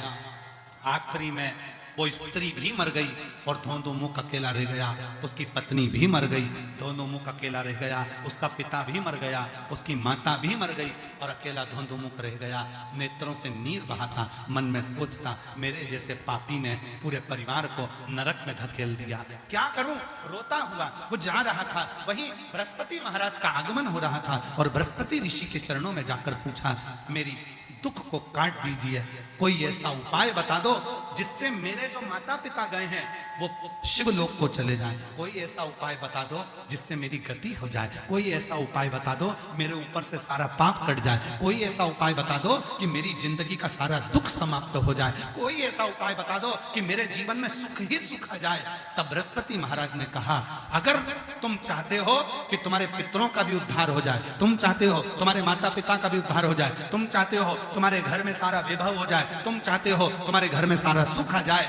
आखिरी में वो स्त्री भी मर गई और धुंधुमुख अकेला रह गया। उसकी पत्नी भी मर गई, धुंधुमुख अकेला रह गया। उसका पिता भी मर गया, उसकी माता भी मर गई, और अकेला धुंधुमुख रह गया। नेत्रों से नीर बहाता, मन में सोचता, मेरे जैसे पापी ने पूरे परिवार को नरक में धकेल दिया, क्या करूं? रोता हुआ वो जा रहा था, वहीं बृहस्पति महाराज का आगमन हो रहा था, और बृहस्पति ऋषि के चरणों में जाकर पूछा, मेरी दुख को काट दीजिए, कोई ऐसा उपाय बता दो जिससे मेरे जो माता पिता गए हैं वो शिवलोक को चले जाएं। कोई ऐसा उपाय बता दो जिससे मेरी गति हो जाए। कोई ऐसा उपाय बता दो मेरे ऊपर से सारा पाप कट जाए। कोई ऐसा उपाय बता दो कि मेरी जिंदगी का सारा दुख समाप्त हो जाए। कोई ऐसा उपाय बता दो कि मेरे जीवन में सुख ही सुख आ जाए। तब बृहस्पति महाराज ने कहा, अगर तुम चाहते हो कि तुम्हारे पितरों का भी उद्धार हो जाए, तुम चाहते हो तुम्हारे माता पिता का भी उद्धार हो जाए, तुम चाहते हो तुम्हारे घर में सारा वैभव हो जाए, तुम चाहते हो तुम्हारे घर में सारा सुख आ जाए,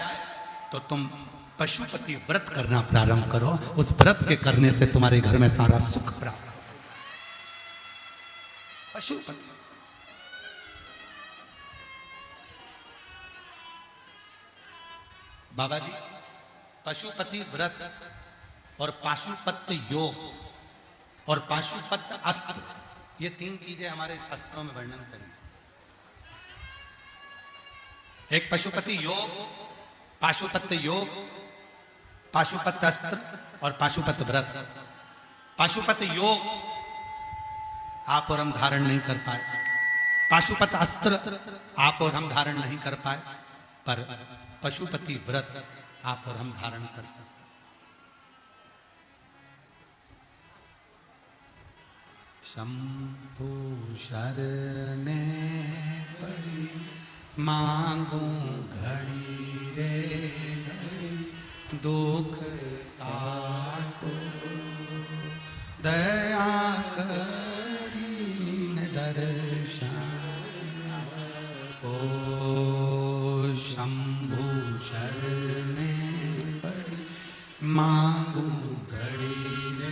तो तुम पशुपति व्रत करना प्रारंभ करो। उस व्रत के करने से तुम्हारे घर में सारा सुख प्राप्त हो। पशुपति बाबा जी, पशुपति व्रत और पाशुपत्य योग और पाशुपत्य अस्त्र, ये 3 चीजें हमारे शास्त्रों में वर्णन करी। एक पशुपति योग, पाशुपत योग, पाशुपत अस्त्र और पाशुपत व्रत। पाशुपत योग आप और हम धारण नहीं कर पाए, पाशुपत अस्त्र आप और हम धारण नहीं कर पाए, पर पशुपति व्रत आप और हम धारण कर सकते। शंभु शरणे पड़ी मांगू घड़ी रे घड़ी, दुख काटो दया करीन दर्शन। ओ शंभु शरणे पड़ी मांगू घड़ी रे।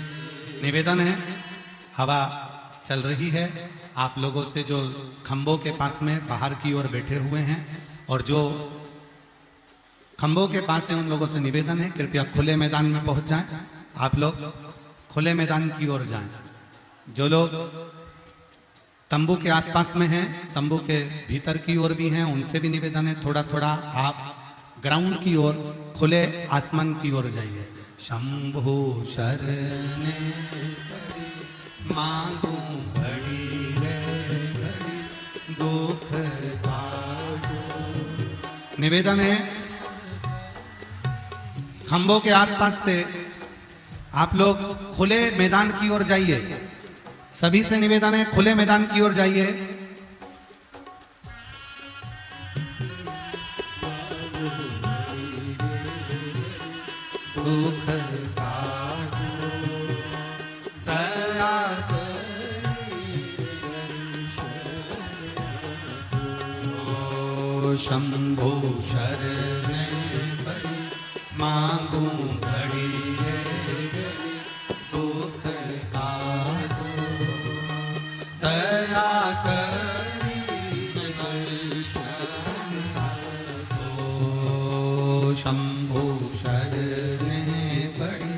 निवेदन है, हवा चल रही है, आप लोगों से जो खंभों के पास में बाहर की ओर बैठे हुए हैं और जो खंभों के पास है उन लोगों से निवेदन है कृपया खुले मैदान में पहुंच जाएं। आप लोग खुले मैदान की ओर जाएं। जो लोग तंबू के आसपास में हैं, तंबू के भीतर की ओर भी हैं, उनसे भी निवेदन है थोड़ा थोड़ा आप ग्राउंड की ओर, खुले आसमान की ओर जाइए। शंभु शरणे मांगू घड़ी रे घड़ी, दुख काटो। निवेदन है खंभों के आसपास से आप लोग खुले मैदान की ओर जाइए। सभी से निवेदन है खुले मैदान की ओर जाइए। दुख शंभु शरणे पड़ी मांगू घड़ी रे घड़ी, दुख काटो दया करीन दर्शन। ओ शंभु शरणे पड़ी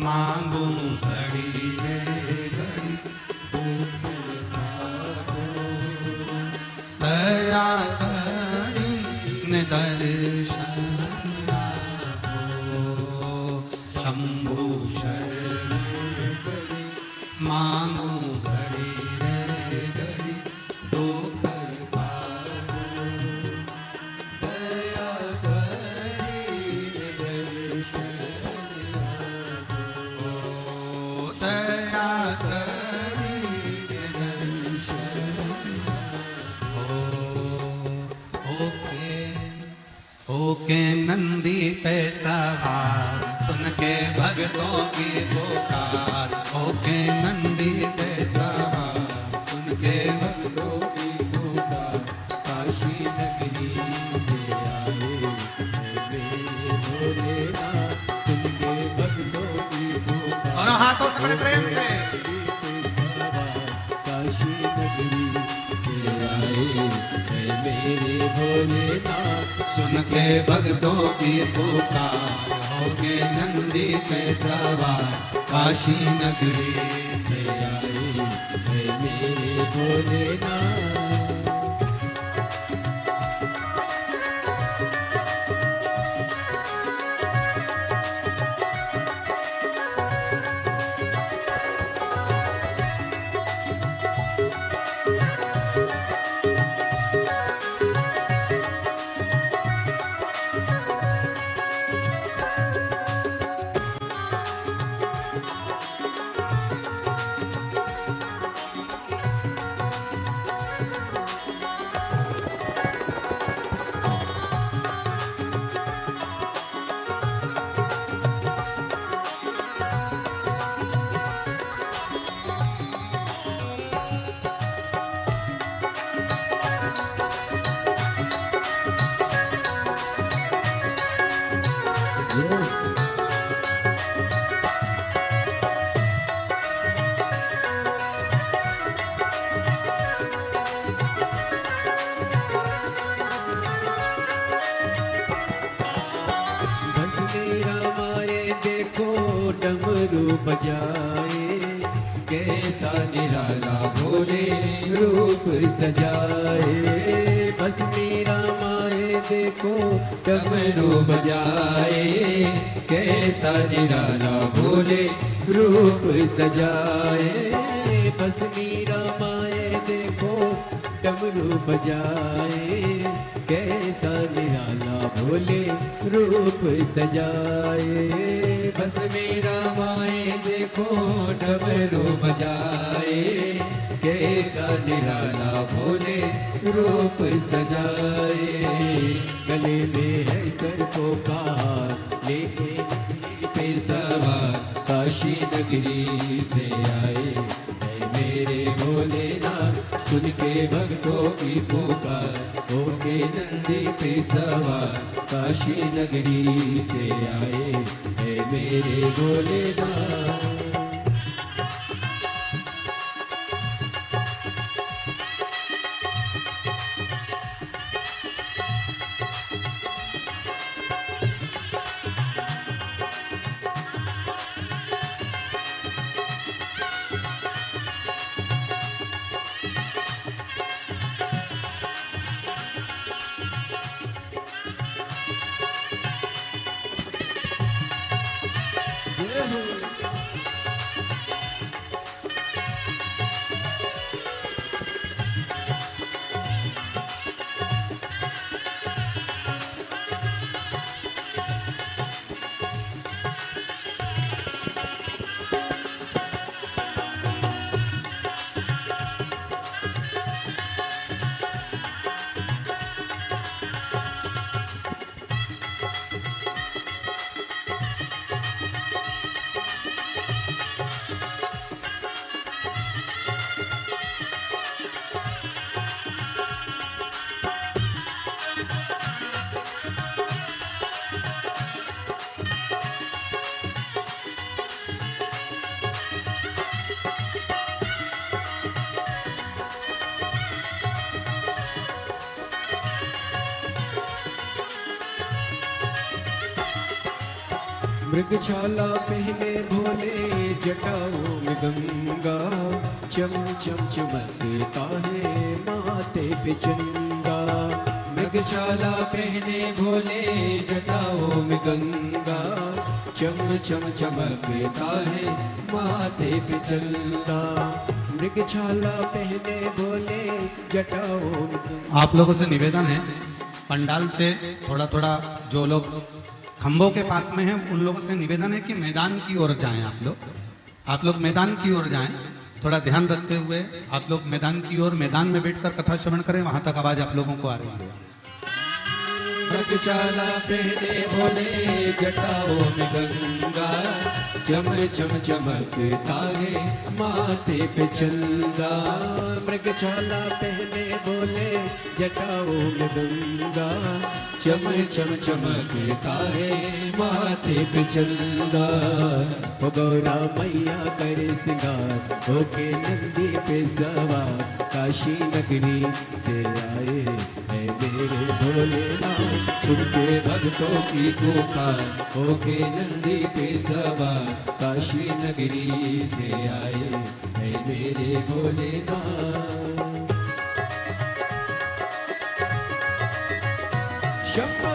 मांगू घड़ी रे घड़ी, दुख काटो दया दर्शन। शंभु शरणे पड़ी मांगू घड़ी रे घड़ी, दुख काटो दया करीन दर्शन। दया करीन दर्शन। ओके नंदी पे सवार, सुन के भक्तों की पुकार। ओके नंदी पे सवार, सुन के भक्तों की पुकार। काशी नगरी से आए मेरे भोलेनाथ, सुन के भक्तों की पुकार। और हाथों से बड़े प्रेम से काशी नगरी से आए मेरे भोलेनाथ, सुन के भक्तों की पुकार। होके नंदी पे सवार, काशी नगरी से आए है मेरे भोलेनाथ। डमरू बजाए कैसे कैसा निराला भोले रूप सजाए। बस मेरा माए देखो डमरू बजाए, कैसा निराला भोले रूप सजाए। बस मेरा माए देखो डमरू बजाए, कैसा निराला भोले रूप सजाए। बस मेरा माए देखो डमरू बजाए, कैसा निराला भोले रूप सजाए। गले में है सरकों का हार, लेके पे सवार काशी नगरी से आए। मेरे भोलेनाथ सुन के भक्तों की पुकार, होके नंदी पे सवार काशी नगरी से आए। है मेरे भोलेनाथ। मृगछाला पहने भोले जटाओं में गंगा, चम चम चमकता है माथे पे चंदा। मृगछाला पहने भोले जटाओं में गंगा, चम चम चमकता है माथे पे चंदा। मृगछाला पहने भोले जटाओं में गंगा। आप लोगों से निवेदन है, पंडाल से थोड़ा थोड़ा जो लोग खंभों के पास में हैं उन लोगों से निवेदन है कि मैदान की ओर जाएं। आप लोग मैदान की ओर जाएं, थोड़ा ध्यान रखते हुए आप लोग मैदान की ओर, मैदान में बैठकर कथा श्रवण करें, वहां तक आवाज आप लोगों को आ रही है। मृगछाला पहने भोले जटाओं में गंगा, चम चम चमकता है माथे पे चंदा। मृगछाला पहने भोले जटाओं में गंगा, चम चम चमकता है माथे पे चंदा। ओ गौरा मैया करे सिंगार, होके नंदी पे सवार काशी नगरी से आए। है मेरे भोलेनाथ सुन के भक्तों की पुकार, होके नंदी पे सवार काशी नगरी से आए। है मेरे भोलेनाथ। शंभो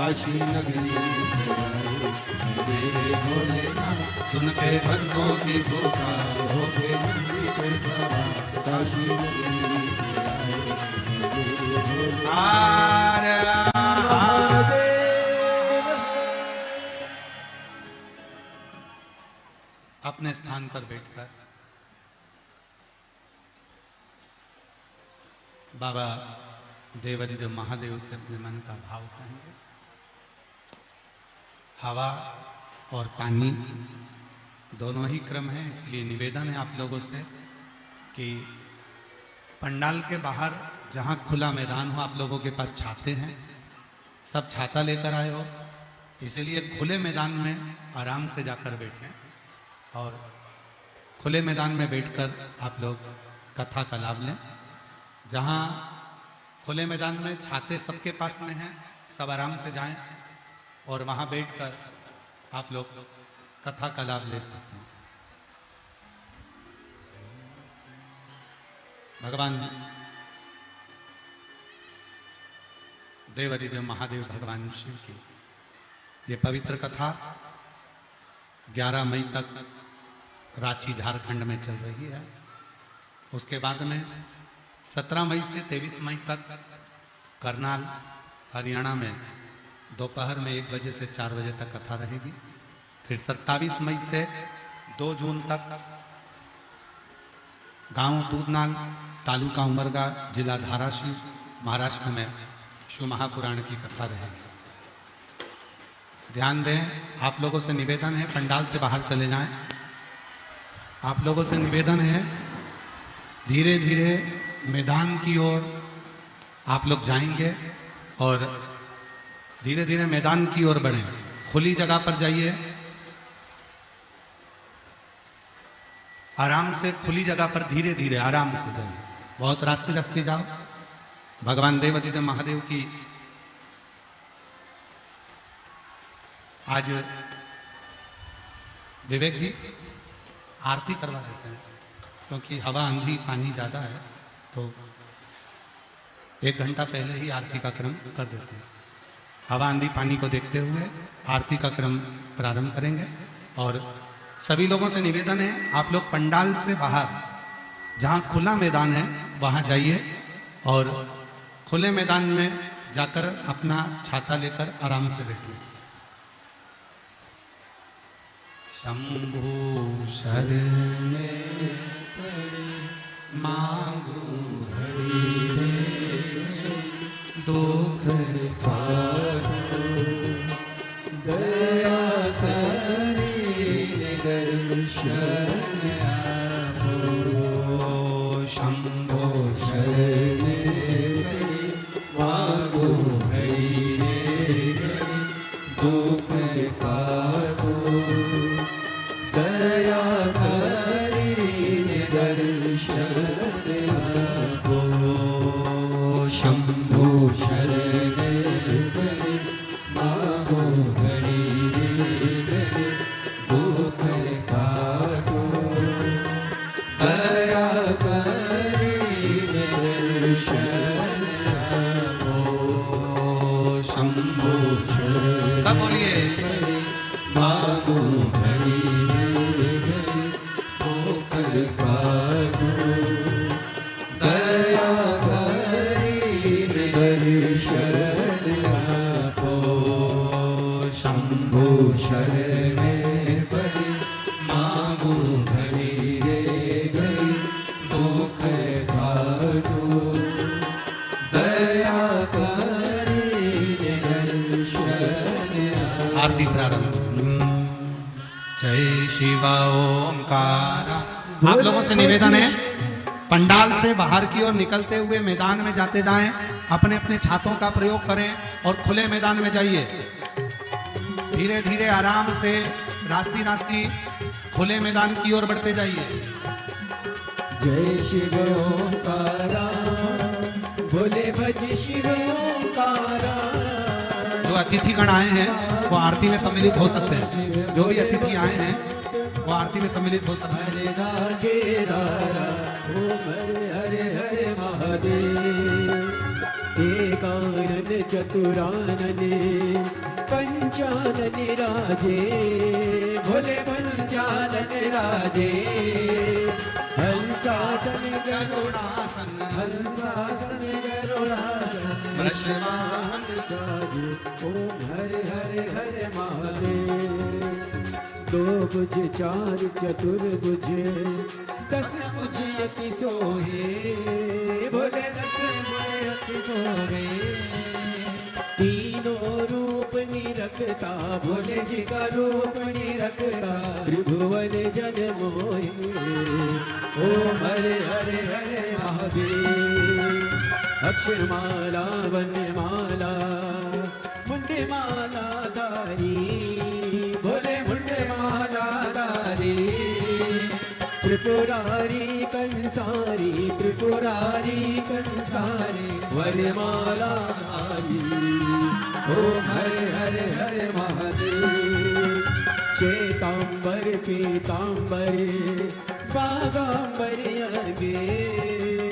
काशी नगरी से आए मेरे भोलेनाथ सुन के भक्तों की पुकार हो के नंदी पे सवार काशी नगरी से आए मेरे भोलेनाथ। अपने स्थान पर बैठकर बाबा देवादिदेव महादेव से अपने मन का भाव कहेंगे। हवा और पानी दोनों ही क्रम है, इसलिए निवेदन है आप लोगों से कि पंडाल के बाहर जहाँ खुला मैदान हो, आप लोगों के पास छाते हैं, सब छाता लेकर आए हो, इसलिए खुले मैदान में आराम से जाकर बैठें और खुले मैदान में बैठकर आप लोग कथा का लाभ लें। जहाँ खुले मैदान में छाते सबके पास में हैं, सब आराम से जाएं और वहाँ बैठकर आप लोग कथा का लाभ ले सकते हैं। भगवान देवादिदेव महादेव भगवान शिव की ये पवित्र कथा 11 मई तक रांची झारखंड में चल रही है। उसके बाद में 17 मई से 23 मई तक करनाल हरियाणा में दोपहर में 1 बजे से 4 बजे तक कथा रहेगी। फिर 27 मई से 2 जून तक गांव दूधनाल, तालुका उमरगा, जिला धाराशिव, महाराष्ट्र में शिव महापुराण की कथा रहेगी। ध्यान दें, आप लोगों से निवेदन है पंडाल से बाहर चले जाएं। आप लोगों से निवेदन है धीरे धीरे मैदान की ओर आप लोग जाएंगे और धीरे धीरे मैदान की ओर बढ़ें। खुली जगह पर जाइए, आराम से खुली जगह पर धीरे धीरे आराम से जाइए, बहुत रास्ते रास्ते जाओ। भगवान देवादिदेव महादेव की आज विवेक जी आरती करवा देते हैं, क्योंकि हवा आंधी पानी ज़्यादा है तो 1 घंटा पहले ही आरती का क्रम कर देते हैं। हवा आंधी पानी को देखते हुए आरती का क्रम प्रारंभ करेंगे। और सभी लोगों से निवेदन है आप लोग पंडाल से बाहर जहाँ खुला मैदान है वहाँ जाइए और खुले मैदान में जाकर अपना छाता लेकर आराम से बैठिए। शंभु शरणे मांगू हरि दुख पारो दया करी दर्शन आपो। शंभो शरणे मांगू हरि दुख पारो दया करी दर्शन आपो। शंभो शरणे मांगो हरि दुख काटो दया करी दर्शन आपो। शंभो शरणे सब बोलिए मांगो हरि दुख काटो दया करी दर्शन आपो। शंभो शरणे परि मांगो हरि दुख काटो दया करी दर्शन। आरती प्रारंभ। जय शिवा ओंकार। आप लोगों से निवेदन है पंडाल से बाहर की ओर निकलते हुए मैदान में जाते जाएं, अपने अपने छातों का प्रयोग करें और खुले मैदान में जाइए। धीरे धीरे आराम से रास्ती रास्ती खुले मैदान की ओर बढ़ते जाइए। जय शिव ओंकारा भोले भज शिव ओंकारा। जो अतिथिगण आए हैं वो आरती में सम्मिलित हो सकते हैं। जो भी अतिथि आए हैं वो आरती में सम्मिलित हो सकते हैं। हरे नागे दारा ओम हरे हरे हरे महादेव एकानन चतुरानने पंचानन राजे, भोले पंचानन राजे। हंसासन गरुड़ासन, हंसासन गरुड़ासन, वृषभाहन साजे। ओम हरे हरे हरे महादेव। दो भुज चार चतुर्भुज, 10 भुज अति सोहे, भोले 10 भुज अति सोहे। तीनों रूप निरखता, भोले जी का रूप निरखता, त्रिभुवन जन मोहे। ओम हरे हरे हरे महादेव। अक्षरमाला वनमाला, मुंडमाला धारी, भोले मुंडमाला धारी। त्रिपुरारी कंसारी, त्रिपुरारी कंसारी, वनमाला धारी। ओम हरे हरे हरे महादेव। श्वेतांबर पीतांबर, बागांबर आगे,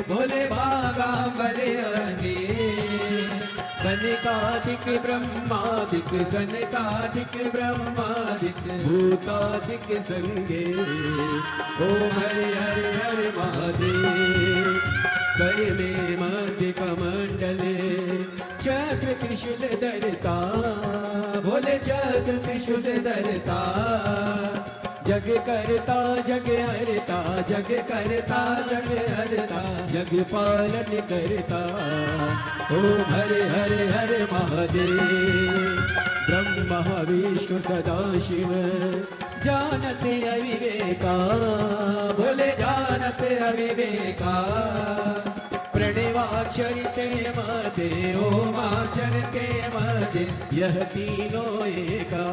भोले बागांबर आगे। सनकादिक ब्रह्मादिक, सनकादिक ब्रह्मादिक, भूतादिक संगे। ओम हरे हरे हरे महादेव। कर में मध्य कमंडल, चक्र त्रिशूल धरता, भोले चक्र त्रिशूल धरता। जग करता जग हरता, जग करता जग हरता, जग पालन करता। ओम हरे हरे हरे महादेव। ब्रह्मा विष्णु सदा शिव, जानत अविवेका, भोले जानत अविवेका। प्रणवाक्षर ते मते, ओमाक्षर ते मते, यह तीनों एका।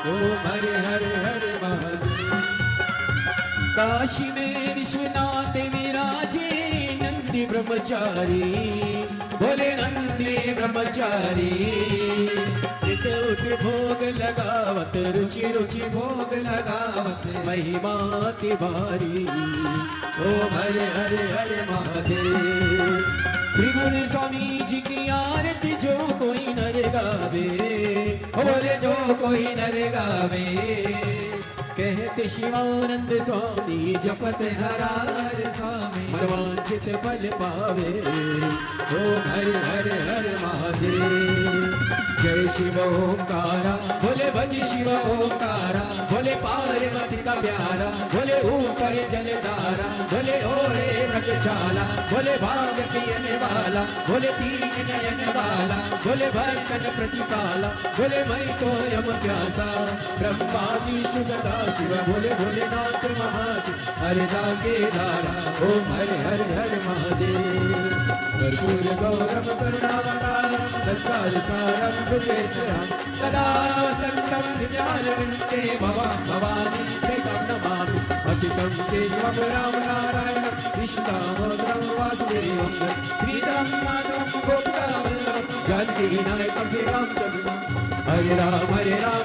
ओम हरे हरे हरे महादेव। काशी में विश्वनाथ विराजे, नंदी ब्रह्मचारी, भोले नंदी ब्रह्मचारी। नित उठ भोग लगावत, रुचि रुचि भोग लगावत, महिमा तिवारी। ओम हरे हरे हरे महादेव। त्रिगुण स्वामी जी की आरती जो कोई नर गावे, बोले जो कोई नर गावे। कहते शिवानंद स्वामी, जपत हरार स्वामी, मनवांछित फल पावे। ओम हरे हरे हरे महादेव। जय शिव ओंकारा, बोले भज शिव ओंकारा, बोले पार्वती का प्यारा, बोले ऊपर जलधारा, बोले ओरे रखचाला, बोले भाग पियने वाला, बोले तीन नयन वाला, बोले भक्तन प्रतिपाला, बोले मैं तो यम प्यासा। ब्रह्मा विष्णु सदा शिव, बोले भोलेनाथ महाशिव, हरे जागे धारा। ओम हरे हरे हरे महादेव। कर्पूर गौरम करुणावतारम, संसार सारम भुजगेन्द्रम, सदा संतं हृदयालवन्ते भवां भवानी सेतं नमामि। पतितं केशवं राम नारायणं, कृष्णदामोदरं वासुदेवं, श्रीराम माधवं गोपिकावल्लभं, जानकीनायकं श्रीरामचन्द्रं। हरे राम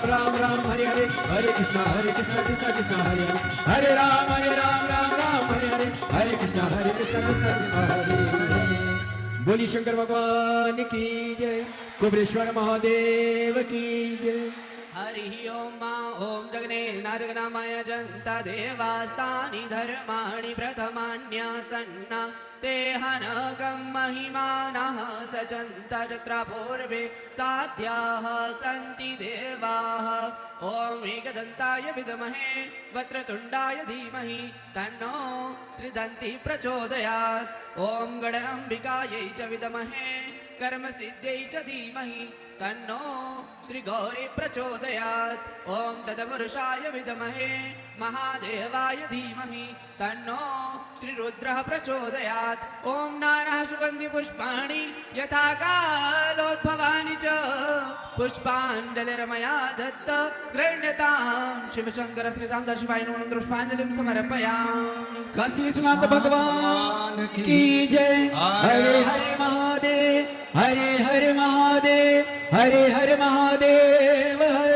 राम राम हरे हरे, हरे कृष्णा कृष्णा कृष्णा हरे हरे, हरे राम राम हरे हरे, हरे कृष्णा कृष्णा कृष्णा हरे हरे। बोली शंकर भगवान की जय, कुबेरेश्वर महादेव की जय। हरि ओम ओम जगने नारगनामाय जन्ता देवास्तानि धर्माणि प्रथमान्यासन्ना ते हनगं महिमानः सचन्त तत्र पूर्वे साध्याः सन्ति देवाः। ओम एकदन्ताय विद्महे वक्रतुण्डाय धीमहि तन्नो श्रीदन्ति प्रचोदयात्। ओम गणाम्बिकायै च विद्महे कर्मसिद्ध्यै च धीमहि तन्नो श्रीगौरी प्रचोदयात्। ओम तत्पुरुषाय विद्महे महादेवाय धीमहि तन्नो श्रीरुद्रः प्रचोदयात्। ओम नाना सुगन्धि पुष्पाणि यथा कालोद्भवानि च पुष्पाञ्जलिर्मया दत्त गृह्णतां। शिवशंकर श्री रामदास शिवाय नमः पुष्पांजलिं समर्पयामि। काशी विश्वनाथ भगवान की जय। हरे हरे महादेव, हरे हरे महादेव, हरे हरे महादेव, हरे